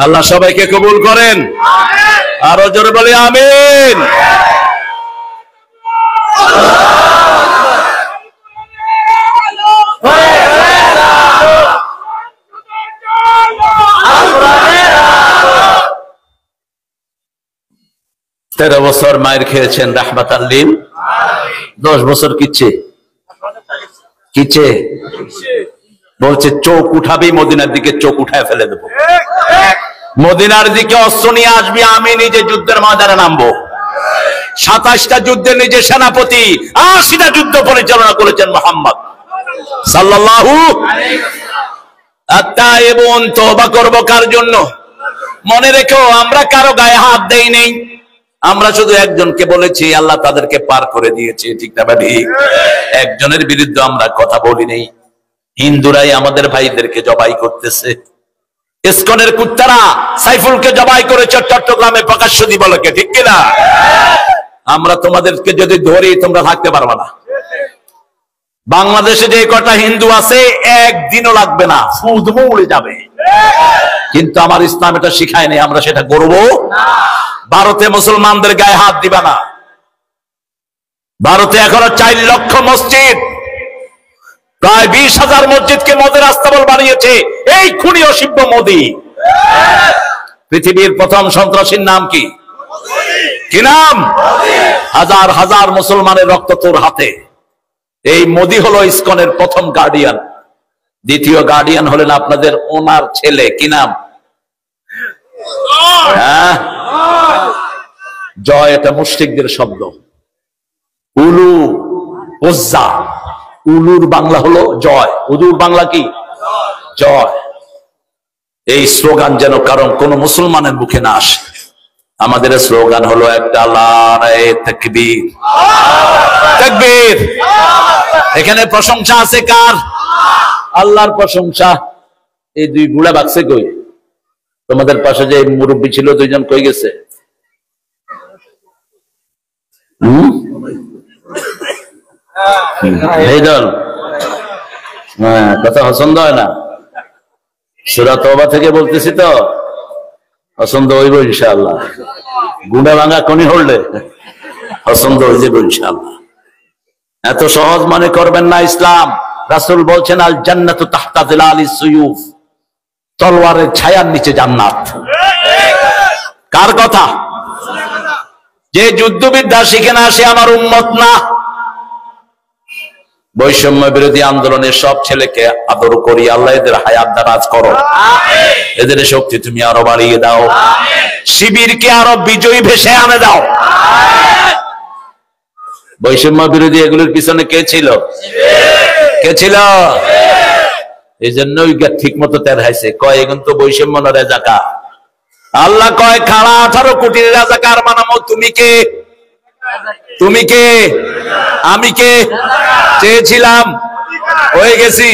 আল্লাহ সবাইকে কবুল করেন, আরো জোরে বলি আমিন। তেরো বছর মায়ের খেয়েছেন রাহমাত আল্লিল, 10 বছর কিচ্ছে কিচ্ছে বলছে চোখ উঠাবি মদিনার দিকে, চোখ উঠায় ফেলে দেবো। মদিনার দিকে অস্ত্র নিয়ে আসবি, আমি নিজে যুদ্ধের ময়দানে নামবো। 27টা যুদ্ধের নিজে সেনাপতি, 80টা যুদ্ধ পরিচালনা করেছেন মুহাম্মদ সাল্লাল্লাহু আলাইহি ওয়াসাল্লাম। এবং তওবা করব কার জন্য? মনে রেখো আমরা কারো গায়ে হাত দেই নেই, আমরা শুধু একজনকে বলেছি, আল্লাহ তাদেরকে পার করে দিয়েছে, ঠিক না ঠিক? একজনের বিরুদ্ধে আমরা কথা বলি নেই। হিন্দুরাই আমাদের ভাইদেরকে জবাই করতেছে। ইসকনের কুত্তারা সাইফুলকে জবাই করেছে চট্টগ্রামে প্রকাশ্য দিবসকে, ঠিক কিনা? আমরা তোমাদেরকে যদি ধরি তোমরা থাকতে পারবে না। বাংলাদেশে যে কটা হিন্দু আছে একদিনও লাগবে না, ফুদ উড়ে যাবে। কিন্তু আমার ইসলাম এটা শিখায় নেই, আমরা সেটা করব না। ভারতে মুসলমানদের গায়ে হাত দিবা না। ভারতে এখনো 4 লক্ষ মসজিদ, প্রায় 20,000 মসজিদকে মদের আস্তাবল বানিয়েছে এই খুনি অসিব্য মোদী। পৃথিবীর প্রথম সন্ত্রাসীর নাম কি? কি নাম? হাজার হাজার মুসলমানের রক্ত তোর হাতে। এই মোদী হলো ইসকনের প্রথম গার্ডিয়ান। দ্বিতীয় গার্ডিয়ান হলেন আপনাদের ওনার ছেলে, কি নাম? হ্যাঁ, জয়, এটা মুশরিকদের শব্দ। উলু উজ্জা, উলুর বাংলা হলো জয়, উলুর বাংলা কি? জয়। এই স্লোগান যেন কারণ কোন মুসলমানের মুখে না আসে। আমাদের স্লোগান হলো একটা, নারে তাকবীর, তাকবীর। এখানে প্রশংসা আছে কার? আল্লাহর প্রশংসা। এই 2 বুড়া বাক্সে কই? তোমাদের পাশে যে মুরব্বী ছিল 2জন কই গেছে? এই দল কথা পছন্দ হয় না, সূরা তওবা থেকে বলতেছি তো, পছন্দ হইব ইনশাআল্লাহ। গুণা ভাঙা কোনি হলে পছন্দ হয়ে যাবে ইনশাআল্লাহ। এত সহজ মনে করবেন না ইসলাম। রাসূল বলছেন আল জান্নাতু তাহতা যিলালিস সুয়ুফ, তলোয়ারের ছায়ার নিচে জান্নাত। কার কথা? যে যুদ্ধবিদ্যা শিখে না সে আমার উম্মত না। বৈষম্য বিরোধী আন্দোলনের সব ছেলেকে আদর করি, আল্লাহ এদের হায়াত দারাজ করো, এদের শক্তি তুমি আরো বাড়িয়ে দাও, শিবিরকে আরো বিজয়ী ভেসে আনে দাও। বৈষম্য বিরোধী এগুলোর পিছনে কে ছিল? কে ছিল? এই জন্যই ঠিক মতো তের হাইছে, কয় এখন তো বৈষম্য না রাজাকার। আল্লাহ কয় খাড়া 18 কোটির রাজাকার বানামো, তুমি কে? তুমি কে? আমি কে? চেয়েছিলাম, হয়ে গেছি।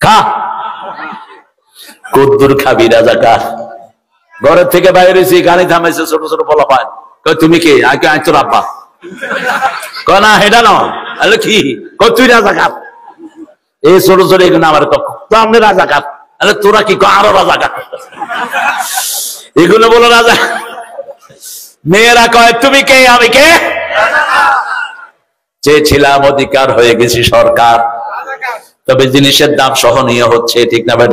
খা, কদ্দুর খাবি রাজাকার। ঘরের থেকে বাইরে গাড়ি থামাইছে, ছোট ছোট বলা পায়, তুমি কে? আগে আয় তোর আব্বা। কয় না হেডা না, কি তুই রাজাকার? এই ছোট ছোট এগুলো আমার তো আপনি রাজাকার, তোরা কি আরো রাজাকার? এগুলো বলো রাজা। মেয়েরা কয় তুমি কে? আমি কে? চেয়েছিলাম অধিকার, হয়ে গেছি সরকার। তবে জিনিসের দাম সহনীয় হচ্ছে, ঠিক না ভাই?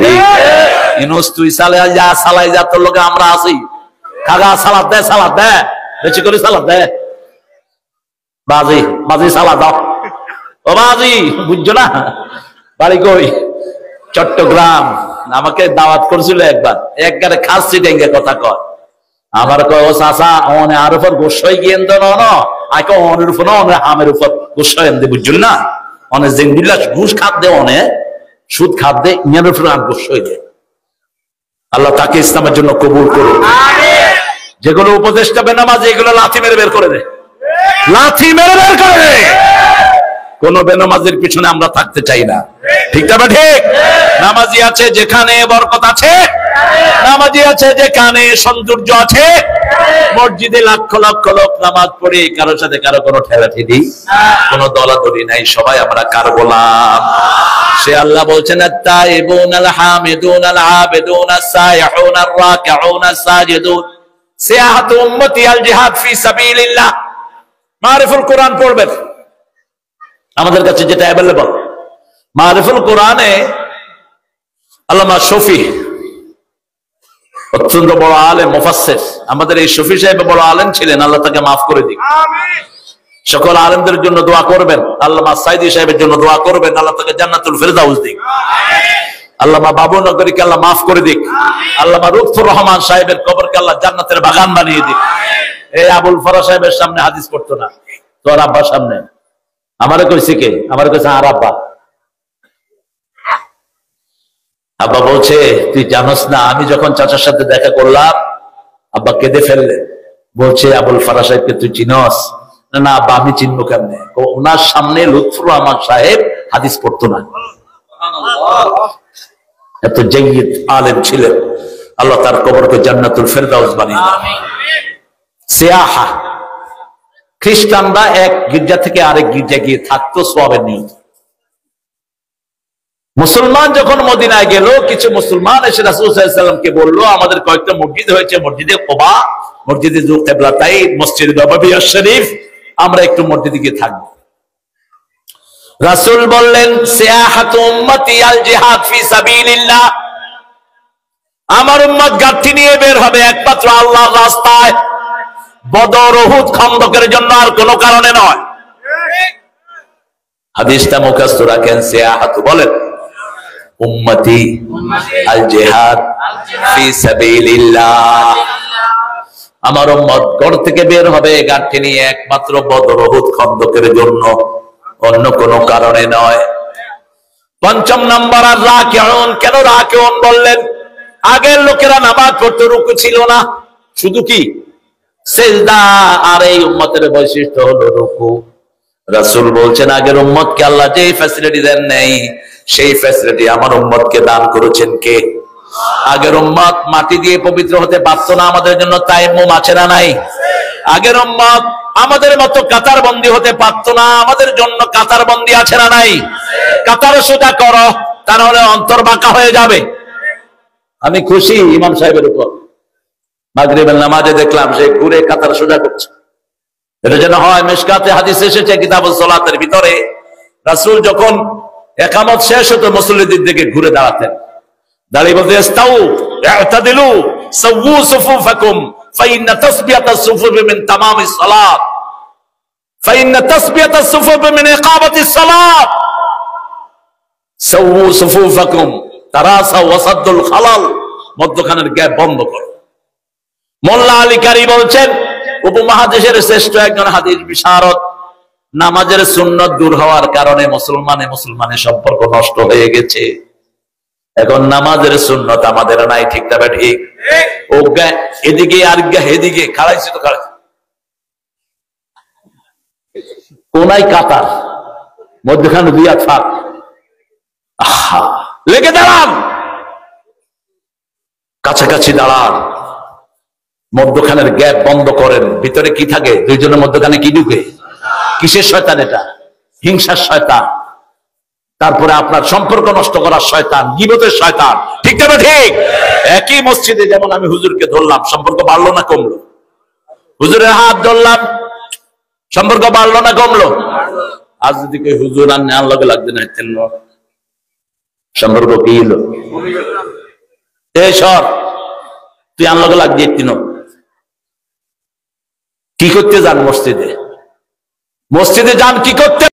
ইনুস তুই সালাই যা, তোর লোকে আমরা আছি। খাগা সালাদ দে, সালাদ দে, বেশি করে সালাদ দে। বাজি বাজি সালাদ দাও। ও বাজি, বুঝছো না বাড়ি কই? চট্টগ্রাম। আমাকে দাওয়াত করছিল একবার, একবারে খাসি ডেঙ্গে কথা কয়। আমার কয় ও চাচা অনে আর উপর গোসাই গিয়েন তো না, আকে অনের উপর না, অনের হামের উপর গোসাই এনে বুঝছেন না? অনেক যেগুলা ঘুষ খাত দে, অনে সুদ খাত দে, ইয়ার উপর আর গোসাই দে। আল্লাহ তাকে ইসলামের জন্য কবুল করুন। যেগুলো উপদেষ্টা বেনামাজি, এগুলো লাথি মেরে বের করে দে, লাথি মেরে বের করে দে। কোন বেনামাজির পিছনে আমরা থাকতে চাই না, ঠিক না? ঠিক। নামাজি আছে যেখানে বরকত আছে, নামাজি আছে যেখানে সৌন্দর্য আছে। মসজিদে লক্ষ লক্ষ লোক নামাজ পড়ে, কারোর সাথে কারো কোনো ঠেলাঠেলি, কোনো দলাদলি নাই, সবাই আমরা কার গোলাম? সে আল্লাহ বলছেন আত-তাইবুন আল-হামিদুন আল-আবিদুন আস-সাইহুন আর-রাকিউন আস-সাজিদুন সিয়াহাতু উম্মতি আল-জিহাদ ফি সাবিলিল্লাহ। মারিফুল কোরআন পড়বেন, আমাদের কাছে যেটা অ্যাভেলেবল। মারিফুল কোরআনে আল্লামা শফি অত্যন্ত বড় আলেম, মুফাসসির। আমাদের এই শফি সাহেব বড় আলেম ছিলেন, আল্লাহ তাকে মাফ করে দিক। সকল আলেমদের জন্য দোয়া করবেন, আল্লামা সাইদি সাহেবের জন্য দোয়া করবেন, আল্লাহ তাকে জান্নাতুল ফেরদাউস দিক। আল্লামা বাবু নগরীকে আল্লাহ মাফ করে দিক। আল্লামা লুৎফুর রহমান সাহেবের কবরকে আল্লাহ জান্নাতের বাগান বানিয়ে দিক। এই আবুল ফরা সাহেবের সামনে হাদিস পড়তো না, তোর আব্বার সামনে। আমারে কইছে কে? আমারে কইছে আর আব্বা। আব্বা বলছে তুই জানোস না, আমি যখন চাচার সাথে দেখা করলাম আব্বা কেঁদে ফেললেন। বলছে আবুল ফারা সাহেবকে তুই চিনস? না আব্বা আমি চিনবো কেমনে? ওনার সামনে লুৎফুর রহমান সাহেব হাদিস পড়তো না, এত জাইয়্যিদ আলেম ছিলেন। আল্লাহ তার কবরকে জান্নাতুল ফেরদাউস বানিয়ে দেন। সিয়াহা, খ্রিস্টানরা এক গির্জা থেকে আরেক গির্জা গিয়ে থাকতো সওয়াবের নিয়ত। মুসলমান যখন মদিনায় গেল, কিছু মুসলমান এসে রাসূল সাল্লাল্লাহু আলাইহি ওয়াসাল্লামকে বলল আমাদের কয়েকটা মসজিদ হয়েছে, মসজিদে কুবা, মসজিদে যুল কিবলাতাইন, মসজিদ নববী শরীফ, আমরা একটু মসজিদে গিয়ে থাকবো। রাসূল বললেন সিয়াহাতু উম্মতি আল জিহাদ ফি সাবিলিল্লাহ, আমার উম্মত গাঁথি নিয়ে বের হবে একমাত্র আল্লাহর রাস্তায়, বদর উহুদ খন্দকের জন্য, আর কোনো কারণে নয়। হাদিসটা মুখস্থ রাখেন। সিয়াহাতু বলেন উম্মতি আল জিহাদ ফি সাবিলিল্লাহ, আমার উম্মত ঘর থেকে বের হবে গাঁথি নিয়ে একমাত্র বদর উহুদ খন্দকের জন্য, অন্য কোনো কারণে নয়। পঞ্চম নাম্বার আর রাকিউন। কেন রাকিউন বললেন? আগের লোকেরা নামাজ পড়তে রুকু ছিল না, শুধু কি সিজদা, আর এই উম্মতের বৈশিষ্ট্য হলো রুকু। রাসূল বলছেন আগের উম্মতকে আল্লাহ যেই ফ্যাসিলিটি দেন নাই, সেই ফ্যাসিলিটি আমার উম্মতকে দান করেছেন কে? আগের উম্মত মাটি দিয়ে পবিত্র হতে পারতো না, আমাদের জন্য তায়াম্মুম আছে না নাই? আগের উম্মত আমাদের মতো কাতার বন্দী হতে পারতো না, আমাদের জন্য কাতার বন্দী আছে না নাই? কাতার সোজা করো, তা নাহলে অন্তর বাঁকা হয়ে যাবে। আমি খুশি ইমাম সাহেবের উপর, মাগরিবের নামাজে দেখলাম সে ঘুরে কাতার সোজা করছে। এটা যেন হয়। মিশকাতে হাদিস এসেছে কিতাবুস সালাতের ভিতরে, রাসূল যখন ইকামত শেষ হতো মুসল্লিদের দিকে ঘুরে দাঁড়াতেন, দাঁড়িয়ে বলতে ইস্তাউ ইআতাদিলু সাওয়ু সুফুফাকুম ফাইন্না তাসবিয়াতাস সুফুফ মিন তামামিস সালাত ফাইন্না তাসবিয়াতাস সুফুফ মিন ইকামাতিস সালাত সাওয়ু সুফুফাকুম তারাসাউ ওয়াসাদ্দুল খালাল, মধ্যখানের গ্যাপ বন্ধ করো। মোল্লা আলী কারি বলছেন, উপমহাদেশের শ্রেষ্ঠ একজন হাদিস বিশারদ, নামাজের সুন্নত দূর হওয়ার কারণে মুসলমানের সম্পর্ক নষ্ট হয়ে গেছে। এখন নামাজের সুন্নত আমাদের নাই, ঠিক না ঠিক? এদিকে আর এদিকে খাড়াইছে তো খাড়াইছে, কোনায় কাতার, মধ্যখানে দুই হাত ফাঁক। আহা, লেগে দাঁড়ান, কাছাকাছি দাঁড়ান, মধ্যখানের গ্যাপ বন্ধ করেন। ভিতরে কি থাকে? দুইজনের মধ্যখানে কি ঢুকে? কিসের শয়তান এটা? হিংসার শয়তান, তারপরে আপনার সম্পর্ক নষ্ট করার শয়তান, গীবতের শয়তান, ঠিক না ঠিক? একই মসজিদে যেমন আমি হুজুরকে ধরলাম, সম্পর্ক বাড়লো না কমলো? হুজুরের হাত ধরলাম, সম্পর্ক বাড়লো না কমলো? আজ যদি কেউ হুজুর আর নেওয়ার লগে লাগবে না, সম্পর্ক কি হলো? এই সর, তুই আনলগে লাগবে তিন। কি করতে যান মসজিদে? মসজিদে যান কি করতে?